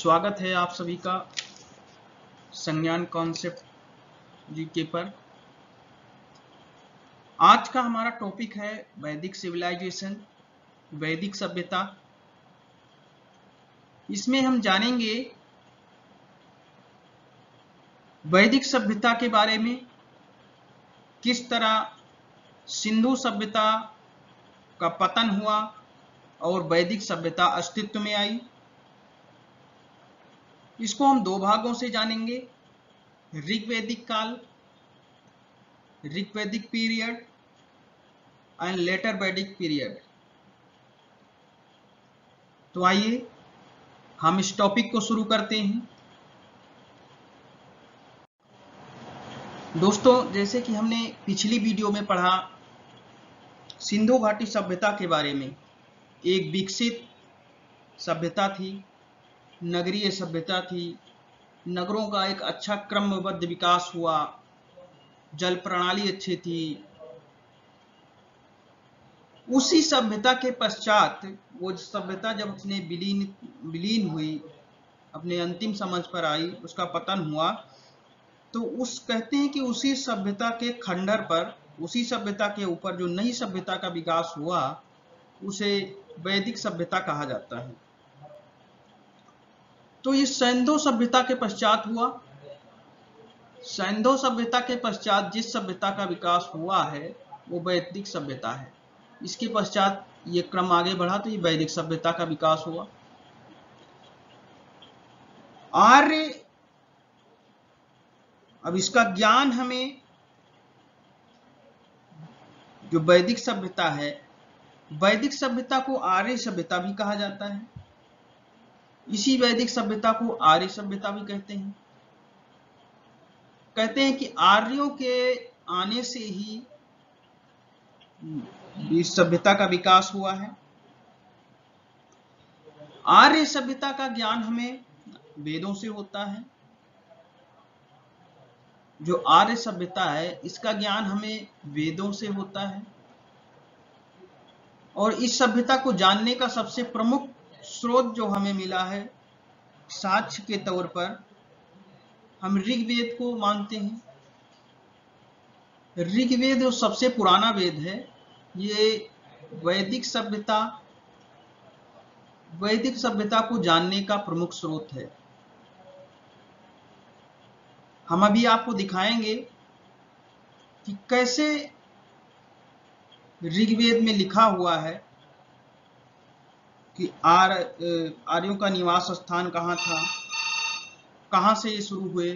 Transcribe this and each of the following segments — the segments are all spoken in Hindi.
स्वागत है आप सभी का संज्ञान कॉन्सेप्ट जीके पर। आज का हमारा टॉपिक है वैदिक सिविलाइजेशन, वैदिक सभ्यता। इसमें हम जानेंगे वैदिक सभ्यता के बारे में, किस तरह सिंधु सभ्यता का पतन हुआ और वैदिक सभ्यता अस्तित्व में आई। इसको हम दो भागों से जानेंगे, ऋग्वैदिक काल, ऋग्वैदिक पीरियड एंड लेटर वैदिक पीरियड। तो आइए हम इस टॉपिक को शुरू करते हैं। दोस्तों, जैसे कि हमने पिछली वीडियो में पढ़ा, सिंधु घाटी सभ्यता के बारे में। एक विकसित सभ्यता थी, नगरीय सभ्यता थी, नगरों का एक अच्छा क्रमबद्ध विकास हुआ, जल प्रणाली अच्छी थी। उसी सभ्यता के पश्चात वो सभ्यता जब अपने विलीन हुई, अपने अंतिम समझ पर आई, उसका पतन हुआ, तो उस कहते हैं कि उसी सभ्यता के खंडर पर, उसी सभ्यता के ऊपर जो नई सभ्यता का विकास हुआ, उसे वैदिक सभ्यता कहा जाता है। तो ये सिंधु सभ्यता के पश्चात हुआ। सिंधु सभ्यता के पश्चात जिस सभ्यता का विकास हुआ है वो वैदिक सभ्यता है। इसके पश्चात ये क्रम आगे बढ़ा तो ये वैदिक सभ्यता का विकास हुआ। आर्य, अब इसका ज्ञान हमें, जो वैदिक सभ्यता है, वैदिक सभ्यता को आर्य सभ्यता भी कहा जाता है। इसी वैदिक सभ्यता को आर्य सभ्यता भी कहते हैं। कहते हैं कि आर्यों के आने से ही इस सभ्यता का विकास हुआ है। आर्य सभ्यता का ज्ञान हमें वेदों से होता है। जो आर्य सभ्यता है इसका ज्ञान हमें वेदों से होता है, और इस सभ्यता को जानने का सबसे प्रमुख स्रोत जो हमें मिला है साक्ष्य के तौर पर, हम ऋग्वेद को मानते हैं। ऋग्वेद जो सबसे पुराना वेद है, ये वैदिक सभ्यता को जानने का प्रमुख स्रोत है। हम अभी आपको दिखाएंगे कि कैसे ऋग्वेद में लिखा हुआ है कि आर्यों का निवास स्थान कहाँ था, कहाँ से ये शुरू हुए।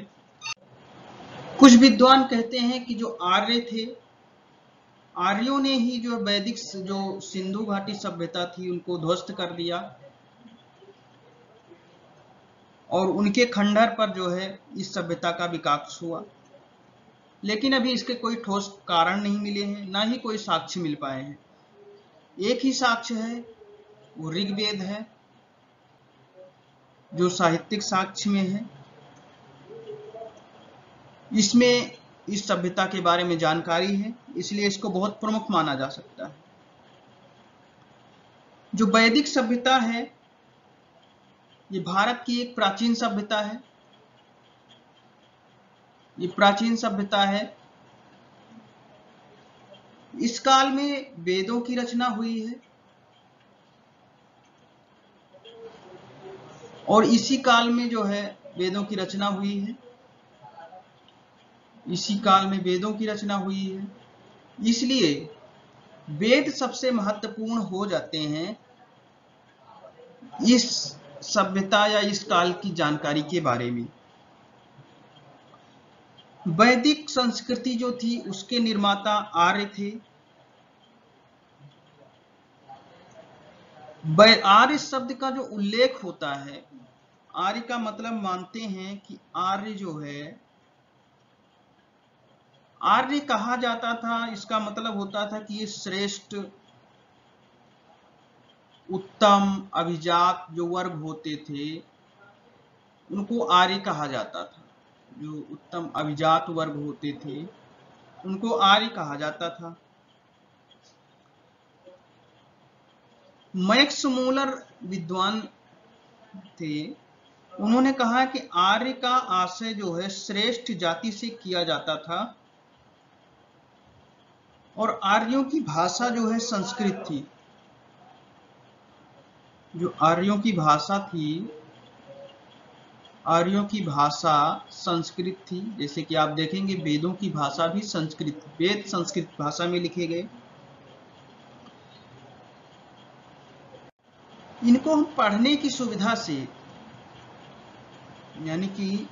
कुछ विद्वान कहते हैं कि जो आर्य थे, आर्यों ने ही जो वैदिक, जो सिंधु घाटी सभ्यता थी, उनको ध्वस्त कर दिया, और उनके खंडर पर जो है इस सभ्यता का विकास हुआ। लेकिन अभी इसके कोई ठोस कारण नहीं मिले हैं, ना ही कोई साक्ष्य मिल पाए हैं। एक ही साक्ष्य है, वो ऋग्वेद है, जो साहित्यिक साक्ष्य में है। इसमें इस सभ्यता के बारे में जानकारी है, इसलिए इसको बहुत प्रमुख माना जा सकता है। जो वैदिक सभ्यता है, ये भारत की एक प्राचीन सभ्यता है। ये प्राचीन सभ्यता है। इस काल में वेदों की रचना हुई है, और इसी काल में जो है वेदों की रचना हुई है। इसी काल में वेदों की रचना हुई है, इसलिए वेद सबसे महत्वपूर्ण हो जाते हैं इस सभ्यता या इस काल की जानकारी के बारे में। वैदिक संस्कृति जो थी उसके निर्माता आर्य थे। आर्य शब्द का जो उल्लेख होता है, आर्य का मतलब मानते हैं कि आर्य जो है, आर्य कहा जाता था, इसका मतलब होता था कि ये श्रेष्ठ, उत्तम, अभिजात जो वर्ग होते थे उनको आर्य कहा जाता था। जो उत्तम अभिजात वर्ग होते थे उनको आर्य कहा जाता था। मैक्स मूलर विद्वान थे, उन्होंने कहा कि आर्य का आशय जो है श्रेष्ठ जाति से किया जाता था और आर्यों की भाषा जो है संस्कृत थी। जो आर्यों की भाषा थी, आर्यों की भाषा संस्कृत थी। जैसे कि आप देखेंगे वेदों की भाषा भी संस्कृत, वेद संस्कृत भाषा में लिखे गए। इनको हम पढ़ने की सुविधा से, यानी कि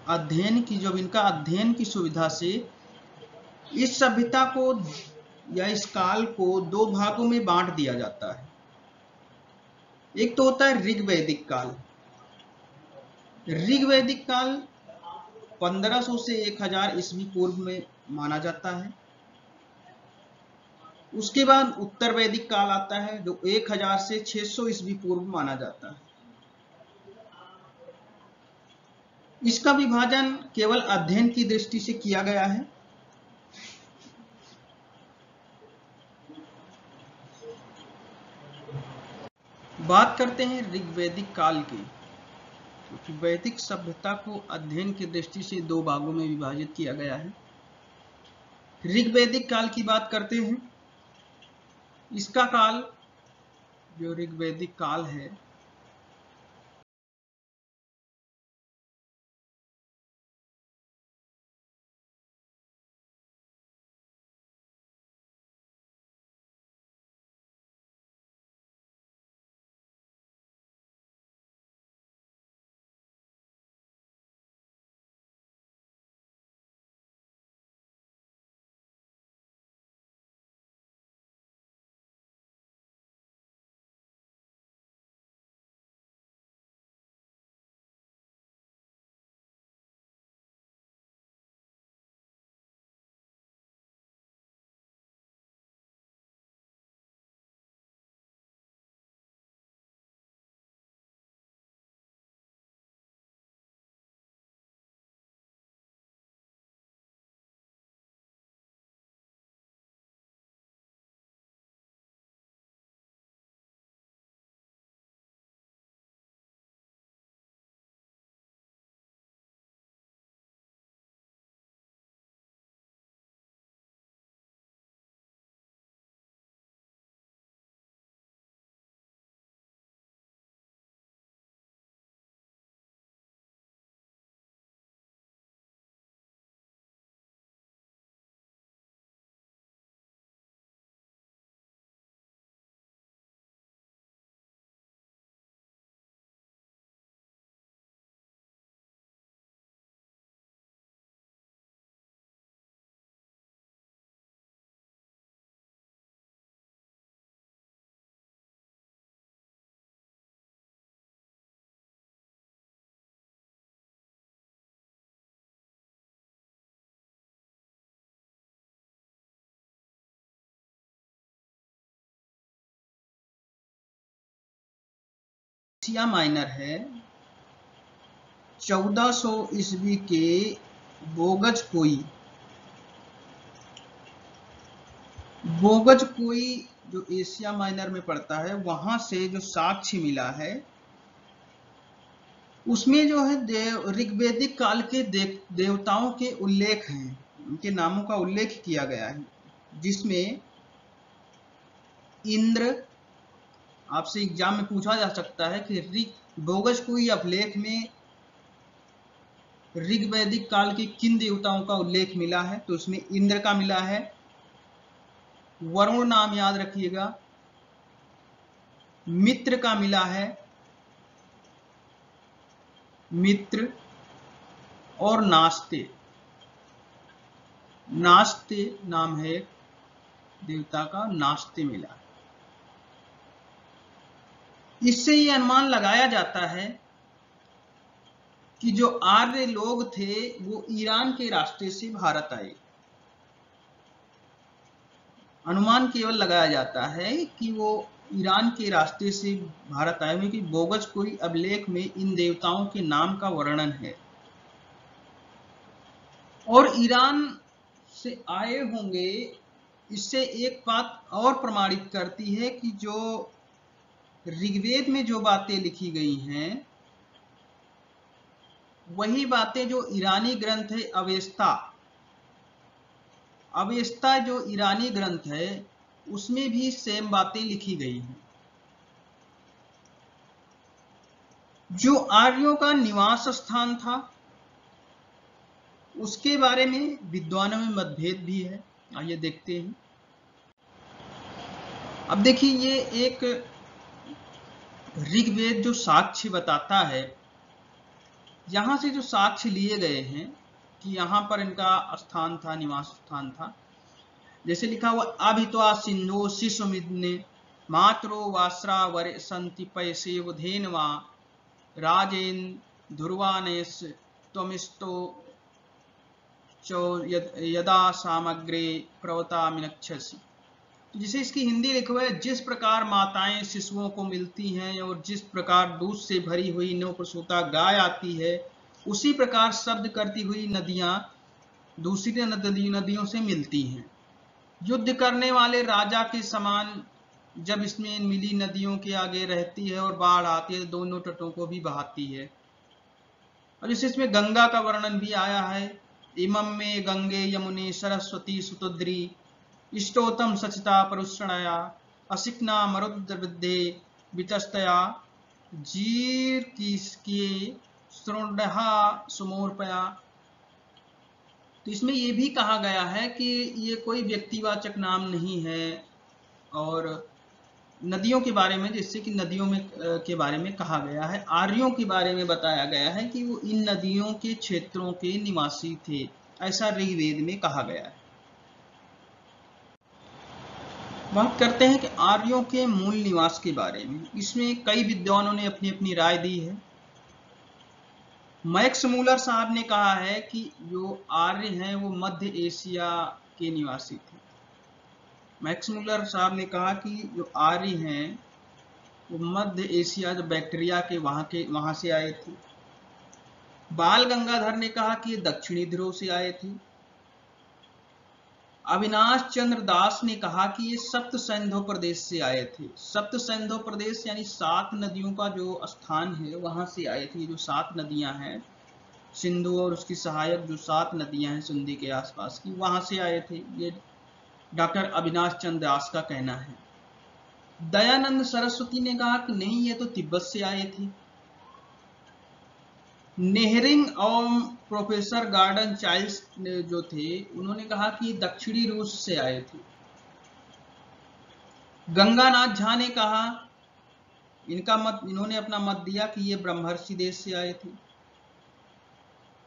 अध्ययन की, जब इनका अध्ययन की सुविधा से इस सभ्यता को या इस काल को दो भागों में बांट दिया जाता है। एक तो होता है ऋग्वैदिक काल। ऋग्वैदिक काल 1500 से 1000 ईस्वी पूर्व में माना जाता है। उसके बाद उत्तर वैदिक काल आता है जो 1000 से 600 ईस्वी पूर्व माना जाता है। इसका विभाजन केवल अध्ययन की दृष्टि से किया गया है। बात करते हैं ऋग्वैदिक काल की। क्योंकि वैदिक सभ्यता को अध्ययन की दृष्टि से दो भागों में विभाजित किया गया है। ऋग्वैदिक काल की बात करते हैं। इसका काल, जो ऋग्वैदिक काल है, एशिया माइनर है। 1400 ईस्वी के बोगज कोई जो एशिया माइनर में पड़ता है, वहां से जो साक्ष्य मिला है उसमें जो है ऋग्वैदिक काल के देवताओं के उल्लेख हैं, उनके नामों का उल्लेख किया गया है। जिसमें इंद्र, आपसे एग्जाम में पूछा जा सकता है कि बोगज कोई अभिलेख में ऋग्वैदिक काल के किन देवताओं का उल्लेख मिला है, तो उसमें इंद्र का मिला है। वरुण नाम याद रखिएगा। मित्र का मिला है, मित्र। और नास्ते, नास्ते नाम है देवता का, नास्ते मिला। इससे ये अनुमान लगाया जाता है कि जो आर्य लोग थे वो ईरान के रास्ते से भारत आए। अनुमान केवल लगाया जाता है कि वो ईरान के रास्ते से भारत आए हुए, कि बोगज कोई अभिलेख में इन देवताओं के नाम का वर्णन है और ईरान से आए होंगे। इससे एक बात और प्रमाणित करती है कि जो ऋग्वेद में जो बातें लिखी गई हैं वही बातें जो ईरानी ग्रंथ है अवेस्ता, अवेस्ता जो ईरानी ग्रंथ है उसमें भी सेम बातें लिखी गई हैं। जो आर्यों का निवास स्थान था उसके बारे में विद्वानों में मतभेद भी है। आइए देखते हैं। अब देखिए, ये एक ऋग्वेद जो साक्ष्य बताता है, यहां से जो साक्ष्य लिए गए हैं कि यहां पर इनका स्थान था, निवास स्थान था, जैसे लिखा हुआ अभित्वा सिंधो शिशुमिद्ने मात्रो वास्रा वर संति पैसेव धेनवा राजेन ध्रुवानेश त्वमिस्तो चो यदा सामग्रे प्रवता मिनक्षसी। तो जिसे इसकी हिंदी लिखा हुआ है, जिस प्रकार माताएं शिशुओं को मिलती हैं और जिस प्रकार दूध से भरी हुई नौ प्रसूता गाय आती है, उसी प्रकार शब्द करती हुई नदियां दूसरी नदियों से मिलती हैं। युद्ध करने वाले राजा के समान जब इसमें मिली नदियों के आगे रहती है और बाढ़ आती है, दोनों तटों को भी बहाती है। और जैसे इसमें गंगा का वर्णन भी आया है, इमं में गंगे यमुने सरस्वती सुतुद्री इष्टोतम सचिता परुषणया असिक्ना मरुद्र विद्ये वितस्तया जीर किए श्रोणहा सुमोर्पया। तो इसमें यह भी कहा गया है कि ये कोई व्यक्तिवाचक नाम नहीं है, और नदियों के बारे में, जिससे कि नदियों में के बारे में कहा गया है, आर्यों के बारे में बताया गया है कि वो इन नदियों के क्षेत्रों के निवासी थे, ऐसा ऋग्वेद में कहा गया है। बात करते हैं कि आर्यों के मूल निवास के बारे में। इसमें कई विद्वानों ने अपनी अपनी राय दी है। मैक्स मूलर साहब ने कहा है कि जो आर्य हैं वो मध्य एशिया के निवासी थे। मैक्स मूलर साहब ने कहा कि जो आर्य हैं वो मध्य एशिया, जो बैक्टीरिया के वहां से आए थे। बाल गंगाधर ने कहा कि ये दक्षिणी ध्रुव से आए थे। अविनाश चंद्र दास ने कहा कि ये सप्त सैंधव प्रदेश से आए थे। सप्त सैंधव प्रदेश यानी 7 नदियों का जो स्थान है वहां से आए थे। जो 7 नदियां हैं, सिंधु और उसकी सहायक जो 7 नदियां हैं सिंधु के आसपास की, वहां से आए थे। ये डॉक्टर अविनाश चंद्र दास का कहना है। दयानंद सरस्वती ने कहा कि नहीं, ये तो तिब्बत से आए थे। नेहरिंग और प्रोफेसर गार्डन चाइल्ड्स जो थे, उन्होंने कहा कि ये दक्षिणी रूस से आए थे। गंगानाथ झा ने कहा, इन्होंने अपना मत दिया कि ये ब्रह्मर्षि देश से आए थे।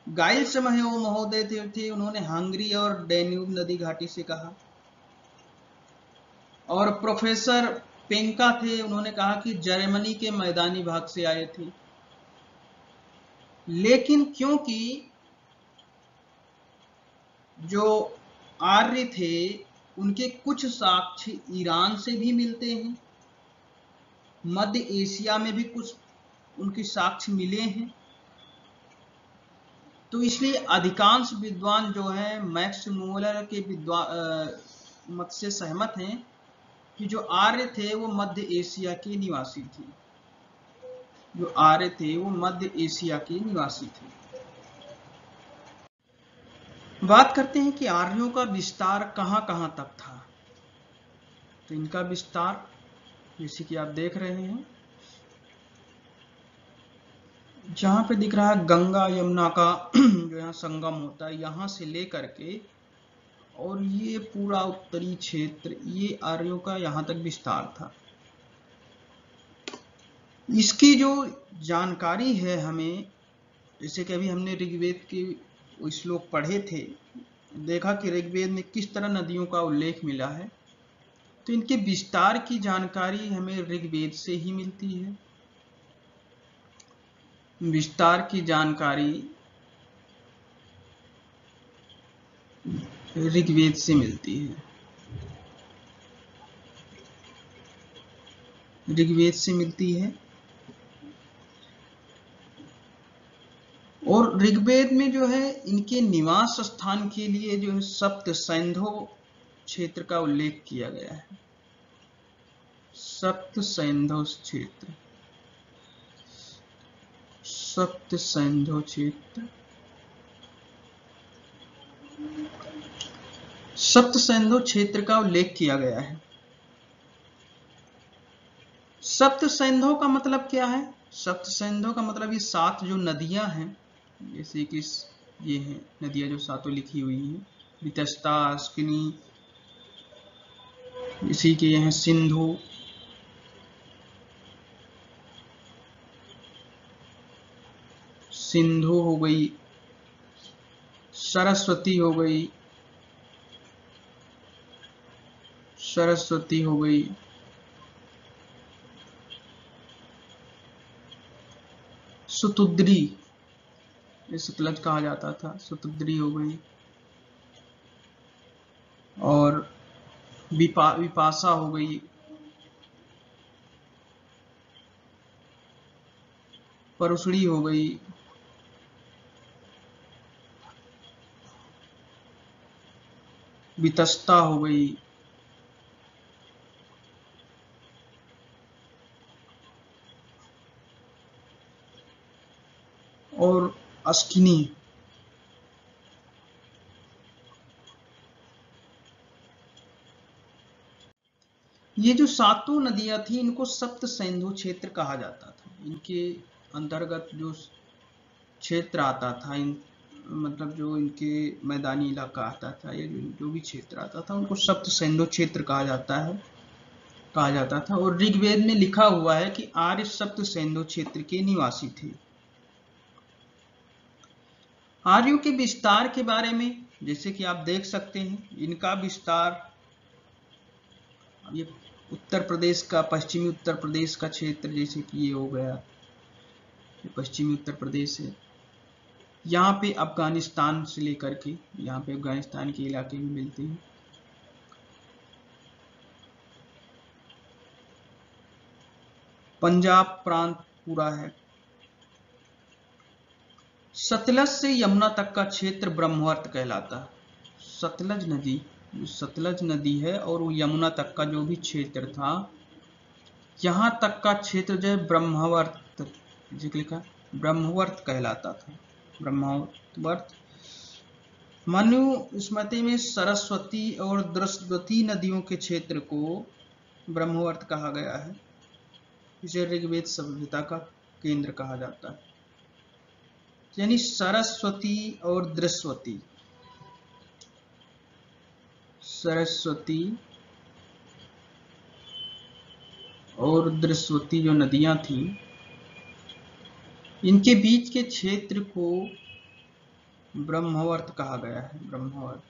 गाइल्स महोदय थे, उन्होंने हंगरी और डैन्यूब नदी घाटी से कहा। और प्रोफेसर पेंका थे, उन्होंने कहा कि जर्मनी के मैदानी भाग से आए थे। लेकिन क्योंकि जो आर्य थे उनके कुछ साक्ष्य ईरान से भी मिलते हैं, मध्य एशिया में भी कुछ उनके साक्ष्य मिले हैं, तो इसलिए अधिकांश विद्वान जो है मैक्स मूलर के मत से सहमत हैं कि जो आर्य थे वो मध्य एशिया के निवासी थे। जो आर्य थे वो मध्य एशिया के निवासी थे। बात करते हैं कि आर्यों का विस्तार कहां तक था। तो इनका विस्तार जैसे कि आप देख रहे हैं, जहां पे दिख रहा है गंगा यमुना का जो यहाँ संगम होता है, यहां से लेकर के और ये पूरा उत्तरी क्षेत्र, ये आर्यों का यहां तक विस्तार था। इसकी जो जानकारी है हमें, जैसे कि अभी हमने ऋग्वेद के श्लोक पढ़े थे, देखा कि ऋग्वेद में किस तरह नदियों का उल्लेख मिला है, तो इनके विस्तार की जानकारी हमें ऋग्वेद से ही मिलती है। विस्तार की जानकारी ऋग्वेद से मिलती है। ऋग्वेद से मिलती है। और ऋग्वेद में जो है इनके निवास स्थान के लिए जो है सप्त सैंधव क्षेत्र का उल्लेख किया गया है। सप्त सैंधव क्षेत्र, सप्त सिंधु क्षेत्र। सप्त सिंधु क्षेत्र का उल्लेख किया गया है। सप्त सिंधु का मतलब क्या है? सप्त सिंधु का मतलब ये 7 जो नदियां हैं, जैसे कि ये हैं नदियां जो 7 लिखी हुई हैं, वितस्ता, अस्किनी, इसी के हैं सिंधु, सिंधु हो गई, सरस्वती हो गई, सरस्वती हो गई, सुतुद्री, सतलज कहा जाता था, सुतुद्री हो गई, और विपाशा हो गई, परुषणी हो गई, वितस्ता हो गई, और अस्किनी। ये जो 7 नदियां थी इनको सप्त सिंधु क्षेत्र कहा जाता था। इनके अंतर्गत जो क्षेत्र आता था, मतलब जो इनके मैदानी इलाका आता था या जो भी क्षेत्र आता था उनको सप्त सिंधु क्षेत्र कहा जाता था। और ऋग्वेद में लिखा हुआ है कि आर्य सप्त सिंधु क्षेत्र के निवासी थे। आर्यों के विस्तार के बारे में जैसे कि आप देख सकते हैं, इनका विस्तार, ये उत्तर प्रदेश का, पश्चिमी उत्तर प्रदेश का क्षेत्र, जैसे कि ये हो गया, ये पश्चिमी उत्तर प्रदेश है। यहाँ पे अफगानिस्तान से लेकर के यहाँ पे अफगानिस्तान के इलाके में मिलते हैं। पंजाब प्रांत पूरा है। सतलज से यमुना तक का क्षेत्र ब्रह्मवर्त कहलाता है। सतलज नदी, जो सतलज नदी है और वो यमुना तक का जो भी क्षेत्र था, यहाँ तक का क्षेत्र जो है ब्रह्मवर्त, लिखा ब्रह्मवर्त कहलाता था। ब्रह्मवर्त। मनु स्मृति में सरस्वती और द्रस्वती नदियों के क्षेत्र को ब्रह्मवर्त कहा गया है। इसे ऋग्वेद सभ्यता का केंद्र कहा जाता है। यानी सरस्वती और द्रस्वती, सरस्वती और द्रस्वती जो नदियां थी, इनके बीच के क्षेत्र को ब्रह्मवर्त कहा गया है। ब्रह्मवर्त।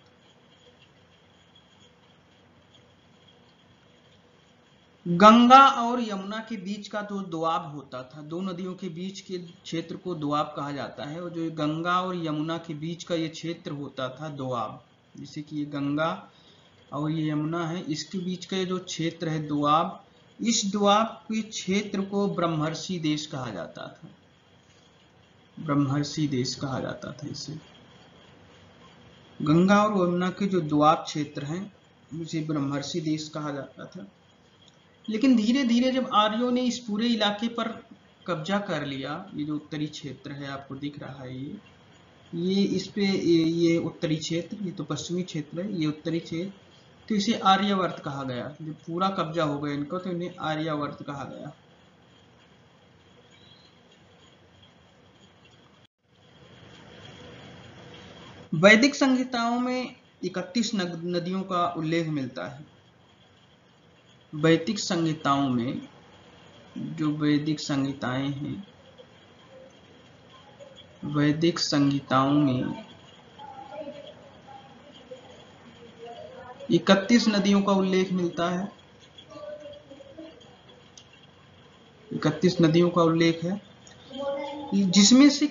गंगा और यमुना के बीच का जो दोआब होता था, 2 नदियों के बीच के क्षेत्र को दोआब कहा जाता है। और जो गंगा और यमुना के बीच का ये क्षेत्र होता था दोआब, जैसे कि ये गंगा और ये यमुना है, इसके बीच का जो क्षेत्र है दोआब, इस दोआब के क्षेत्र को ब्रह्मर्षि देश कहा जाता था। ब्रह्मर्षि देश कहा जाता था इसे। गंगा और यमुना के जो दोआब क्षेत्र हैं उसे ब्रह्मर्षि देश कहा जाता था। लेकिन धीरे धीरे जब आर्यों ने इस पूरे इलाके पर कब्जा कर लिया, ये जो उत्तरी क्षेत्र है आपको दिख रहा है, ये इस पे ये उत्तरी क्षेत्र, ये तो पश्चिमी क्षेत्र है, ये उत्तरी क्षेत्र, तो इसे आर्यावर्त कहा गया। जब पूरा कब्जा हो गया इनको तो इन्हें आर्यावर्त कहा गया। वैदिक संहिताओं में 31 नदियों का उल्लेख मिलता है। वैदिक संहिताओं में, जो वैदिक संहिताएं हैं, वैदिक संहिताओं में 31 नदियों का उल्लेख मिलता है। 31 नदियों का उल्लेख है, जिसमें से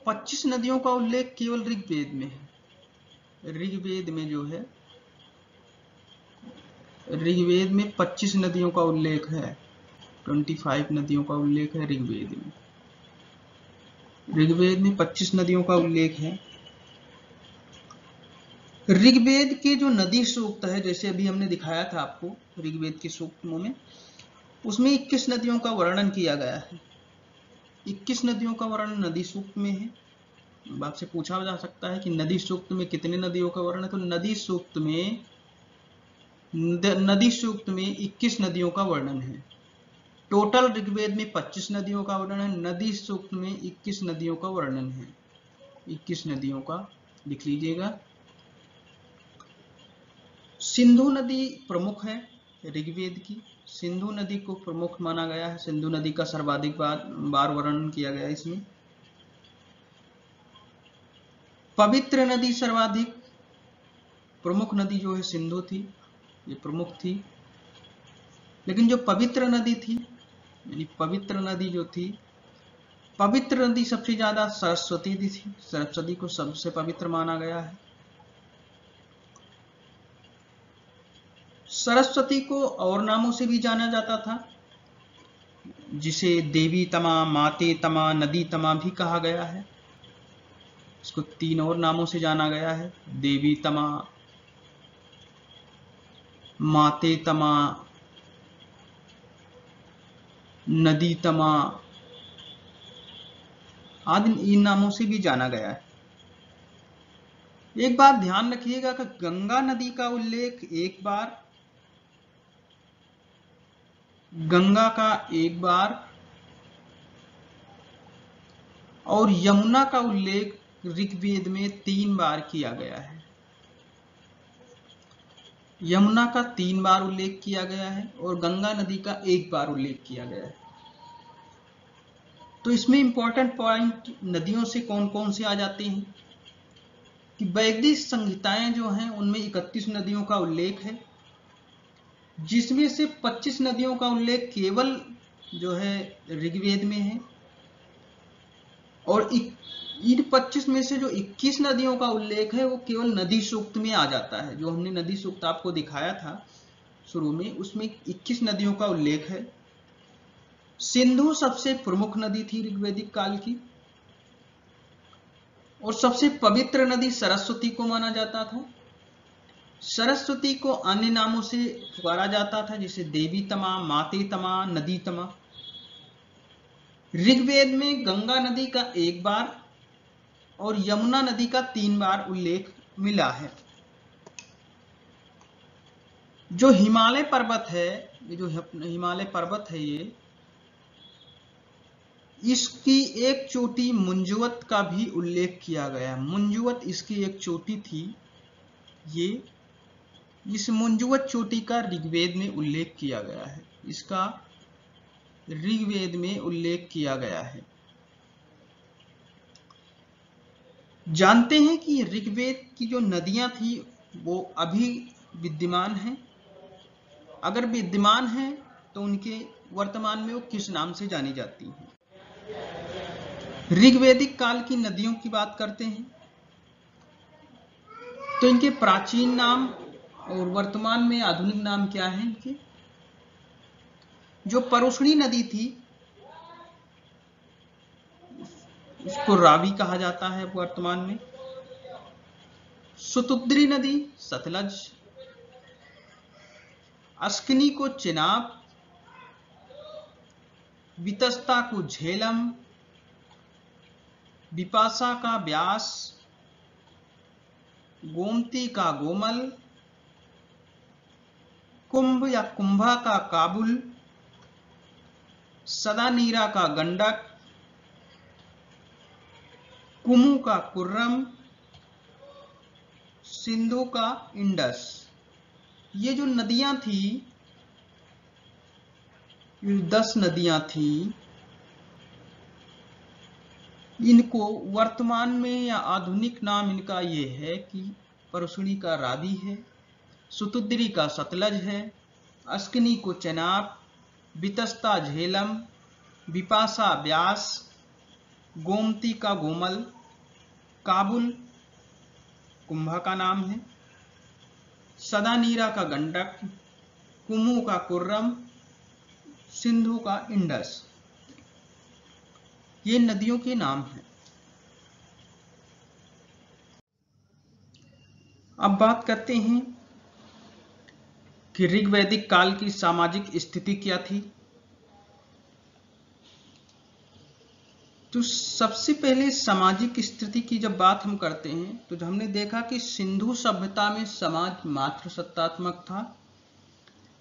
25 नदियों का उल्लेख केवल ऋग्वेद में है। ऋग्वेद में जो है, ऋग्वेद में 25 नदियों का उल्लेख है। 25 नदियों का उल्लेख है ऋग्वेद में। ऋग्वेद में 25 नदियों का उल्लेख है। ऋग्वेद के जो नदी सूक्त है, जैसे अभी हमने दिखाया था आपको ऋग्वेद के सूक्तों में, उसमें 21 नदियों का वर्णन किया गया है। 21 नदियों का वर्णन नदी सूक्त में है। अब आपसे पूछा जा सकता है कि नदी सूक्त में कितने नदियों का वर्णन है, तो नदी सूक्त में 21 नदियों का वर्णन है। टोटल ऋग्वेद में 25 नदियों का वर्णन है, नदी सूक्त में 21 नदियों का वर्णन है। 21 नदियों का लिख लीजिएगा। सिंधु नदी प्रमुख है ऋग्वेद की, सिंधु नदी को प्रमुख माना गया है, सिंधु नदी का सर्वाधिक बार वर्णन किया गया है इसमें। पवित्र नदी सर्वाधिक प्रमुख नदी जो है सिंधु थी, ये प्रमुख थी, लेकिन जो पवित्र नदी थी, यानी पवित्र नदी जो थी, पवित्र नदी सबसे ज्यादा सरस्वती थी, सरस्वती को सबसे पवित्र माना गया है। सरस्वती को और नामों से भी जाना जाता था, जिसे देवी तमा, माते तमा, नदी तमा भी कहा गया है। इसको 3 और नामों से जाना गया है, देवी तमा, माते तमा, नदी तमा आदि इन नामों से भी जाना गया है। एक बात ध्यान रखिएगा कि गंगा नदी का उल्लेख एक बार, गंगा का एक बार और यमुना का उल्लेख ऋग्वेद में 3 बार किया गया है। यमुना का 3 बार उल्लेख किया गया है और गंगा नदी का 1 बार उल्लेख किया गया है। तो इसमें इंपॉर्टेंट पॉइंट नदियों से कौन कौन से आ जाते हैं कि वैदिक संहिताएं जो हैं उनमें 31 नदियों का उल्लेख है, जिसमें से 25 नदियों का उल्लेख केवल जो है ऋग्वेद में है, और इन 25 में से जो 21 नदियों का उल्लेख है वो केवल नदी सूक्त में आ जाता है। जो हमने नदी सूक्त आपको दिखाया था शुरू में, उसमें 21 नदियों का उल्लेख है। सिंधु सबसे प्रमुख नदी थी ऋग्वैदिक काल की, और सबसे पवित्र नदी सरस्वती को माना जाता था। सरस्वती को अन्य नामों से पुकारा जाता था, जैसे देवी तमा, माते तमा, नदी तमा। ऋग्वेद में गंगा नदी का 1 बार और यमुना नदी का 3 बार उल्लेख मिला है। जो हिमालय पर्वत है, ये जो हिमालय पर्वत है, ये इसकी एक चोटी मुंजवत का भी उल्लेख किया गया है। मुंजवत इसकी एक चोटी थी, ये इस मुंजवत चोटी का ऋग्वेद में उल्लेख किया गया है, इसका ऋग्वेद में उल्लेख किया गया है। जानते हैं कि ऋग्वेद की जो नदियां थी वो अभी विद्यमान हैं। अगर विद्यमान हैं तो उनके वर्तमान में वो किस नाम से जानी जाती हैं। ऋग्वैदिक काल की नदियों की बात करते हैं तो इनके प्राचीन नाम और वर्तमान में आधुनिक नाम क्या हैं इनके। जो परुष्णी नदी थी उसको रावी कहा जाता है वर्तमान में। सुतुद्री नदी सतलज, अस्किनी को चेनाब, वितस्ता को झेलम, विपाशा का व्यास, गोमती का गोमल, कुंभ या कुंभा का काबुल, सदानीरा का गंडक, कुमु का कुर्रम, सिंधु का इंडस। ये जो नदियां थी, 10 नदियां थी, इनको वर्तमान में या आधुनिक नाम इनका ये है कि परुष्णी का रावी है, सुतुद्री का सतलज है, अस्किनी को चेनाब, वितस्ता झेलम, विपाशा व्यास, गोमती का गोमल, काबुल कुंभा का नाम है, सदानीरा का गंडक, कुमु का कुर्रम, सिंधु का इंडस। ये नदियों के नाम हैं। अब बात करते हैं कि ऋग्वैदिक काल की सामाजिक स्थिति क्या थी। तो सबसे पहले सामाजिक स्थिति की जब बात हम करते हैं तो हमने देखा कि सिंधु सभ्यता में समाज मात्र सत्तात्मक था,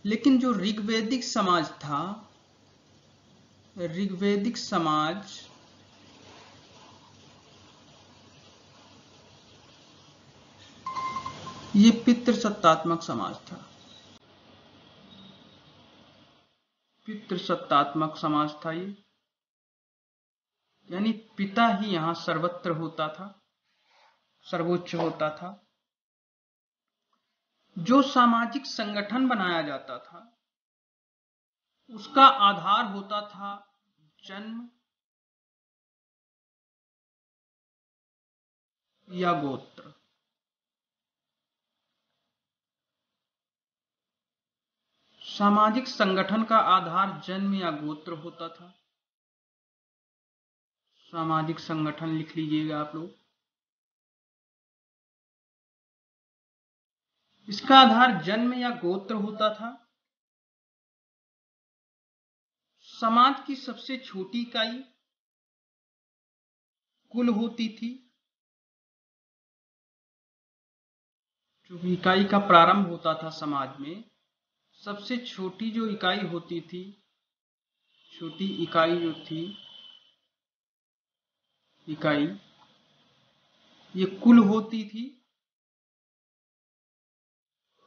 लेकिन जो ऋग्वैदिक समाज था, ऋग्वैदिक समाज ये पितृसत्तात्मक समाज था। पितृसत्तात्मक समाज था ये, यानी पिता ही यहां सर्वत्र होता था, सर्वोच्च होता था। जो सामाजिक संगठन बनाया जाता था उसका आधार होता था जन्म या गोत्र। सामाजिक संगठन का आधार जन्म या गोत्र होता था। सामाजिक संगठन लिख लीजिएगा आप लोग। इसका आधार जन्म या गोत्र होता था। समाज की सबसे छोटी इकाई कुल होती थी। जो इकाई का प्रारंभ होता था समाज में, सबसे छोटी जो इकाई होती थी, छोटी इकाई जो थी, इकाई ये कुल होती थी।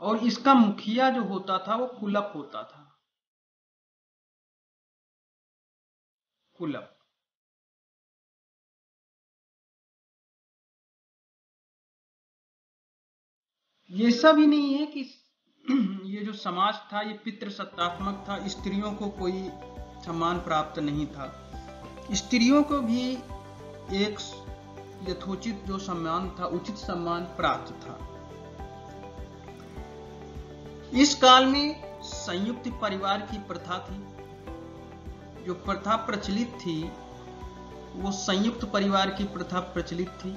और इसका मुखिया जो होता था वो कुलप होता था। कुलप। ये सब ही नहीं है कि ये जो समाज था ये पितृसत्तात्मक था, स्त्रियों को कोई सम्मान प्राप्त नहीं था। स्त्रियों को भी एक यथोचित जो सम्मान था, उचित सम्मान प्राप्त था। इस काल में संयुक्त परिवार की प्रथा थी। जो प्रथा प्रचलित थी वो संयुक्त परिवार की प्रथा प्रचलित थी।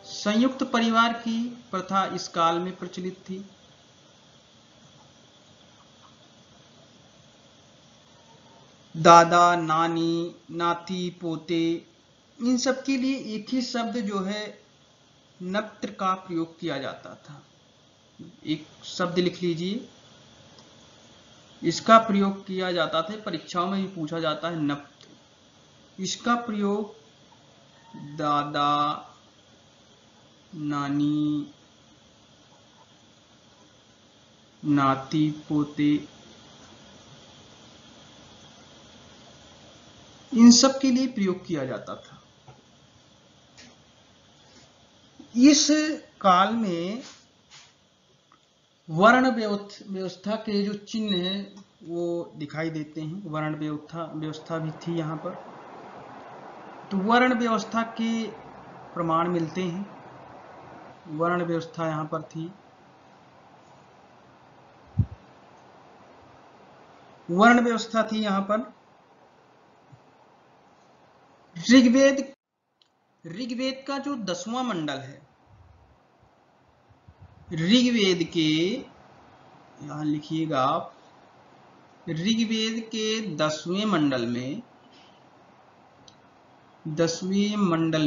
संयुक्त परिवार की प्रथा इस काल में प्रचलित थी। दादा, नानी, नाती, पोते, इन सब के लिए एक ही शब्द जो है नप्त्र का प्रयोग किया जाता था। एक शब्द लिख लीजिए, इसका प्रयोग किया जाता था, परीक्षाओं में भी पूछा जाता है, नप्त्र। इसका प्रयोग दादा, नानी, नाती, पोते, इन सब के लिए प्रयोग किया जाता था। इस काल में वर्ण व्यवस्था के जो चिन्ह हैं वो दिखाई देते हैं। वर्ण व्यवस्था भी थी यहाँ पर। तो वर्ण व्यवस्था के प्रमाण मिलते हैं। वर्ण व्यवस्था यहाँ पर थी। वर्ण व्यवस्था थी यहाँ पर। ऋग्वेद का जो 10वां मंडल है, ऋग्वेद के, यहां लिखिएगा आप, ऋग्वेद के 10वें मंडल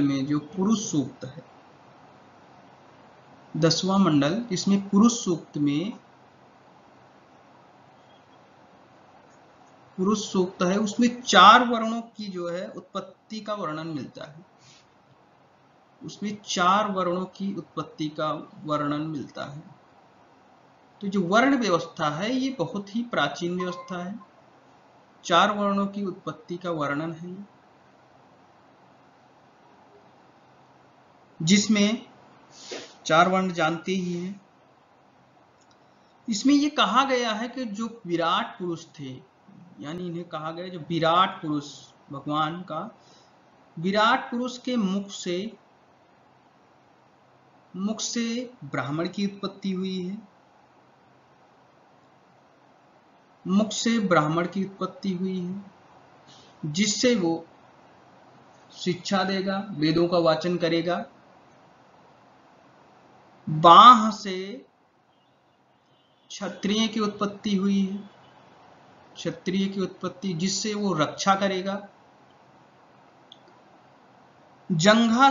में जो पुरुष सूक्त है, 10वां मंडल, इसमें पुरुष सूक्त में पुरुष सूक्त है, उसमें 4 वर्णों की जो है उत्पत्ति का वर्णन मिलता है। उसमें 4 वर्णों की उत्पत्ति का वर्णन मिलता है। तो जो वर्ण व्यवस्था है ये बहुत ही प्राचीन व्यवस्था है। 4 वर्णों की उत्पत्ति का वर्णन है, जिसमें 4 वर्ण जानते ही हैं। इसमें ये कहा गया है कि जो विराट पुरुष थे, यानी इन्हें कहा गया जो विराट पुरुष, भगवान का विराट पुरुष के मुख से ब्राह्मण की उत्पत्ति हुई है। मुख से ब्राह्मण की उत्पत्ति हुई है, जिससे वो शिक्षा देगा, वेदों का वाचन करेगा। बाह से क्षत्रिय की उत्पत्ति हुई है। क्षत्रिय की उत्पत्ति जिससे वो रक्षा करेगा। जंघा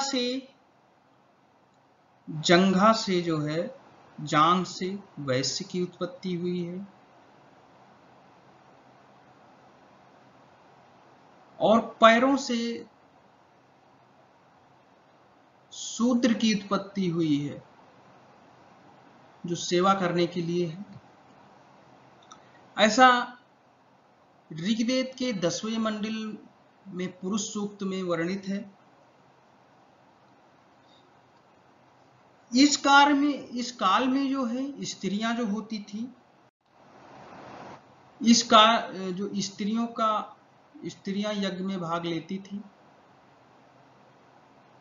से जो है जांघ से वैश्य की उत्पत्ति हुई है। और पैरों से शूद्र की उत्पत्ति हुई है, जो सेवा करने के लिए है। ऐसा ऋग्वेद के 10वें मंडल में पुरुष सूक्त में वर्णित है। इस काल में जो है स्त्रियां जो होती थी, जो स्त्रियां यज्ञ में भाग लेती थी,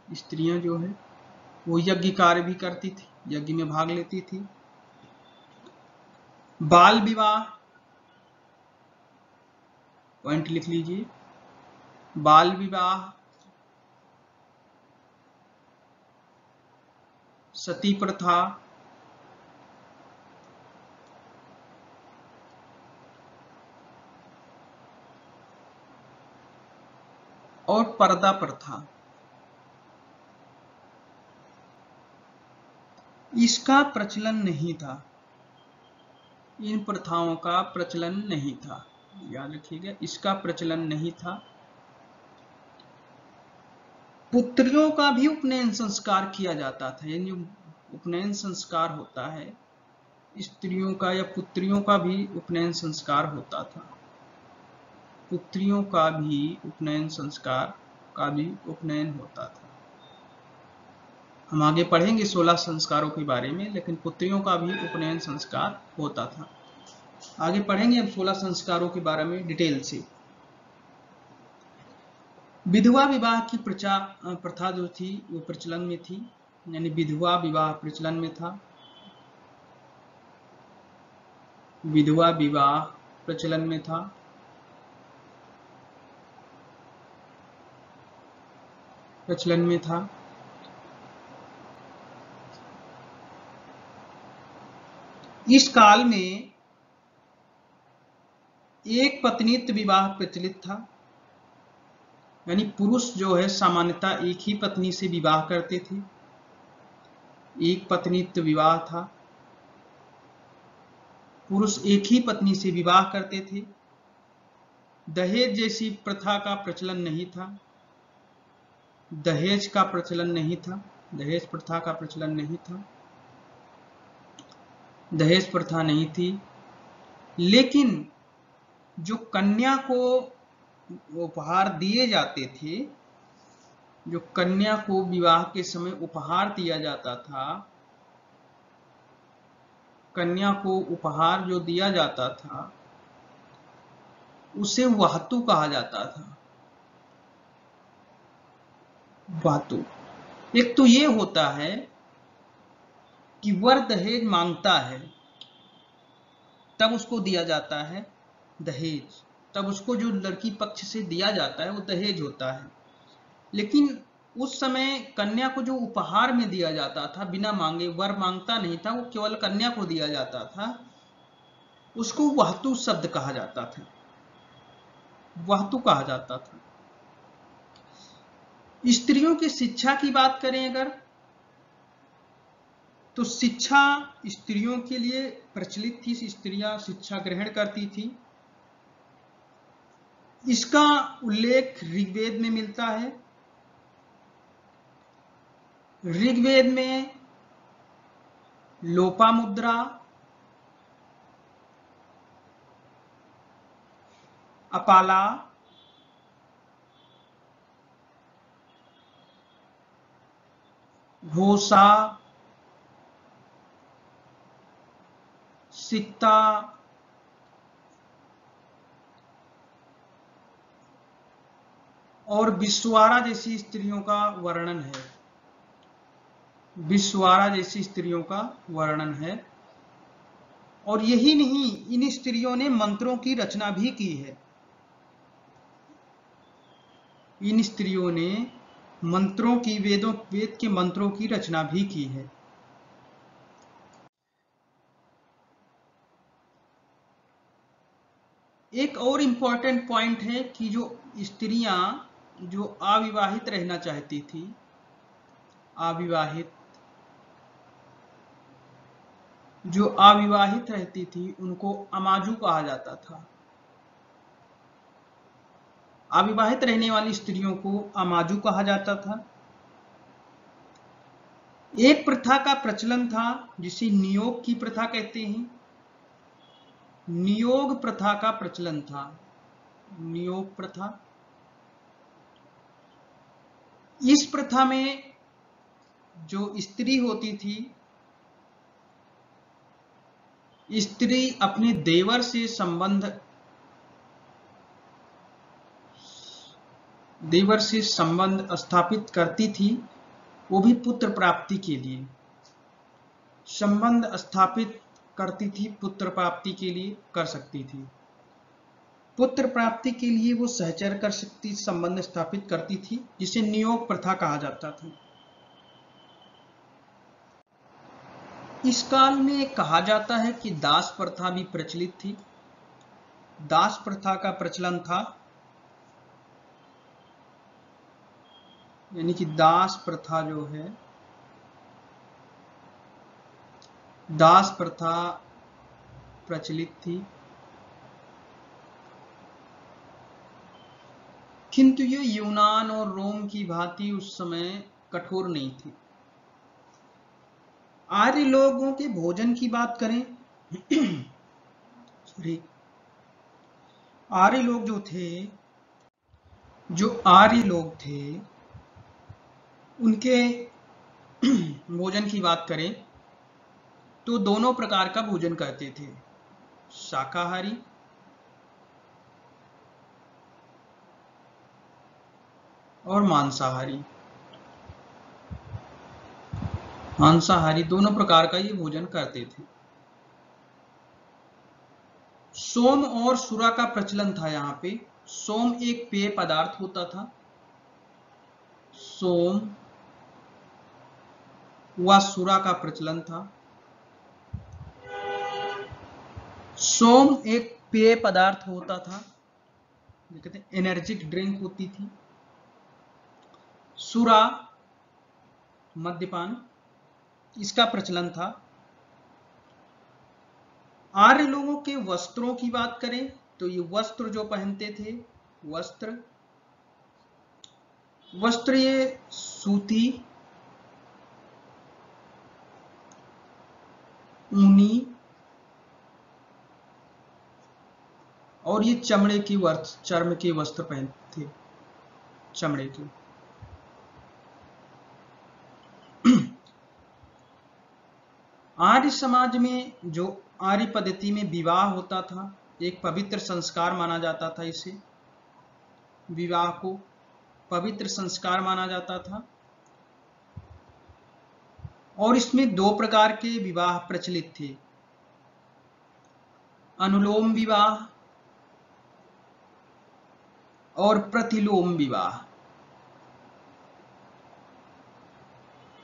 स्त्रियां जो है वो यज्ञ कार्य भी करती थी, यज्ञ में भाग लेती थी। बाल विवाह, पॉइंट लिख लीजिए, बाल विवाह, सती प्रथा, और पर्दा प्रथा, इसका प्रचलन नहीं था। इन प्रथाओं का प्रचलन नहीं था, याद रखिएगा, इसका प्रचलन नहीं था। पुत्रियों का भी उपनयन संस्कार किया जाता था। यानी उपनयन संस्कार होता है, स्त्रियों का या पुत्रियों का भी उपनयन संस्कार होता था। पुत्रियों का भी उपनयन संस्कार का भी उपनयन होता था। हम आगे पढ़ेंगे 16 संस्कारों के बारे में, लेकिन पुत्रियों का भी उपनयन संस्कार होता था। आगे पढ़ेंगे हम 16 संस्कारों के बारे में डिटेल से। विधवा विवाह की प्रथा जो थी वो प्रचलन में थी, यानी विधवा विवाह प्रचलन में था। विधवा विवाह प्रचलन में था। इस काल में एक पत्नीत्व विवाह प्रचलित था, यानी पुरुष जो है सामान्यतः एक ही पत्नी से विवाह करते थे। एक पत्नीत्व विवाह था, पुरुष एक ही पत्नी से विवाह करते थे। दहेज जैसी प्रथा का प्रचलन नहीं था। दहेज का प्रचलन नहीं था, दहेज प्रथा का प्रचलन नहीं था, दहेज प्रथा नहीं थी। लेकिन जो कन्या को उपहार दिए जाते थे, जो कन्या को विवाह के समय उपहार दिया जाता था, कन्या को उपहार जो दिया जाता था उसे वाहतु कहा जाता था। वाहतु, एक तो ये होता है कि वर दहेज मांगता है तब उसको दिया जाता है दहेज, तब उसको जो लड़की पक्ष से दिया जाता है वो दहेज होता है। लेकिन उस समय कन्या को जो उपहार में दिया जाता था बिना मांगे, वर मांगता नहीं था, वो केवल कन्या को दिया जाता था, उसको वाहतु शब्द कहा जाता था, वाहतु कहा जाता था। स्त्रियों की शिक्षा की बात करें अगर, तो शिक्षा स्त्रियों के लिए प्रचलित थी, स्त्रियां शिक्षा ग्रहण करती थी। इसका उल्लेख ऋग्वेद में मिलता है। ऋग्वेद में लोपामुद्रा, अपाला, घोषा, सिक्ता, और विश्वारा जैसी स्त्रियों का वर्णन है। विश्वारा जैसी स्त्रियों का वर्णन है। और यही नहीं, इन स्त्रियों ने मंत्रों की रचना भी की है। इन स्त्रियों ने मंत्रों की, वेद के मंत्रों की रचना भी की है। एक और इम्पॉर्टेंट पॉइंट है कि जो स्त्रियां जो अविवाहित रहना चाहती थी, जो अविवाहित रहती थी उनको अमाजू कहा जाता था। अविवाहित रहने वाली स्त्रियों को अमाजू कहा जाता था। एक प्रथा का प्रचलन था जिसे नियोग की प्रथा कहते हैं। नियोग प्रथा का प्रचलन था, नियोग प्रथा। इस प्रथा में जो स्त्री होती थी, स्त्री अपने देवर से संबंध स्थापित करती थी, वो भी पुत्र प्राप्ति के लिए संबंध स्थापित करती थी, पुत्र प्राप्ति के लिए कर सकती थी। पुत्र प्राप्ति के लिए वो सहचर्य कर सकती, संबंध स्थापित करती थी, जिसे नियोग प्रथा कहा जाता था। इस काल में कहा जाता है कि दास प्रथा भी प्रचलित थी। दास प्रथा का प्रचलन था, यानी कि दास प्रथा जो है, दास प्रथा प्रचलित थी। किंतु ये यूनान और रोम की भांति उस समय कठोर नहीं थी। आर्य लोगों के भोजन की बात करें सॉरी, आर्य लोग जो आर्य लोग थे उनके भोजन की बात करें तो दोनों प्रकार का भोजन करते थे, शाकाहारी और मांसाहारी। मांसाहारी दोनों प्रकार का ये भोजन करते थे। सोम और सुरा का प्रचलन था। यहाँ पे सोम एक पेय पदार्थ होता था। सोम व सुरा का प्रचलन था। सोम एक पेय पदार्थ होता था, कहते हैं एनर्जिक ड्रिंक होती थी। सुरा मद्यपान, इसका प्रचलन था। आर्य लोगों के वस्त्रों की बात करें तो ये वस्त्र जो पहनते थे, वस्त्र ये सूती, ऊनी और ये चर्म के वस्त्र पहनते थे, चमड़े के। आर्य समाज में जो आर्य पद्धति में विवाह होता था, एक पवित्र संस्कार माना जाता था। इसे विवाह को पवित्र संस्कार माना जाता था और इसमें दो प्रकार के विवाह प्रचलित थे, अनुलोम विवाह और प्रतिलोम विवाह।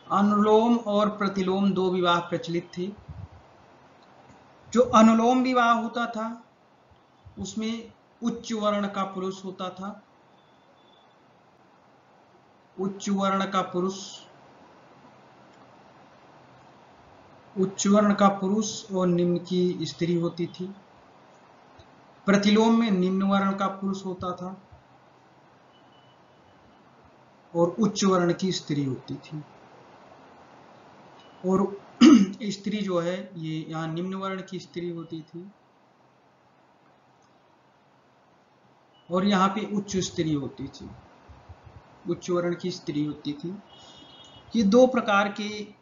अनुलोम और प्रतिलोम दो विवाह प्रचलित थे। जो अनुलोम विवाह होता था उसमें उच्च वर्ण का पुरुष होता था, उच्च वर्ण का पुरुष और निम्न की स्त्री होती थी। प्रतिलोम में निम्न वर्ण का पुरुष होता था और उच्च वर्ण की स्त्री होती थी। और स्त्री जो है ये यहाँ निम्न वर्ण की स्त्री होती थी और यहाँ पे उच्च स्त्री होती थी, उच्च वर्ण की स्त्री होती थी। ये दो प्रकार के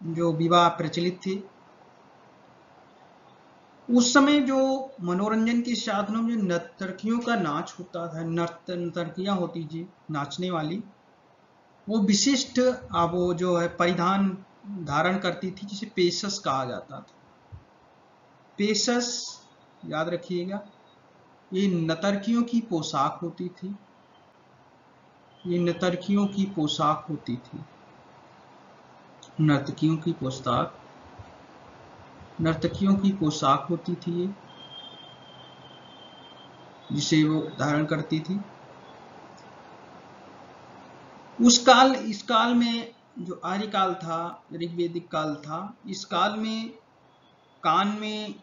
जो विवाह प्रचलित थे। उस समय जो मनोरंजन के साधनों में नर्तकियों का नाच होता था, नर्तकियां होती थी नाचने वाली, वो विशिष्ट वो जो है परिधान धारण करती थी, जिसे पेशस कहा जाता था। पेशस याद रखिएगा, ये नर्तकियों की पोशाक होती थी, ये नर्तकियों की पोशाक होती थी, नर्तकियों की पोशाक होती थी ये। जिसे वो धारण करती थी। इस काल में जो आर्य काल था, ऋग्वेदिक काल था, इस काल में कान में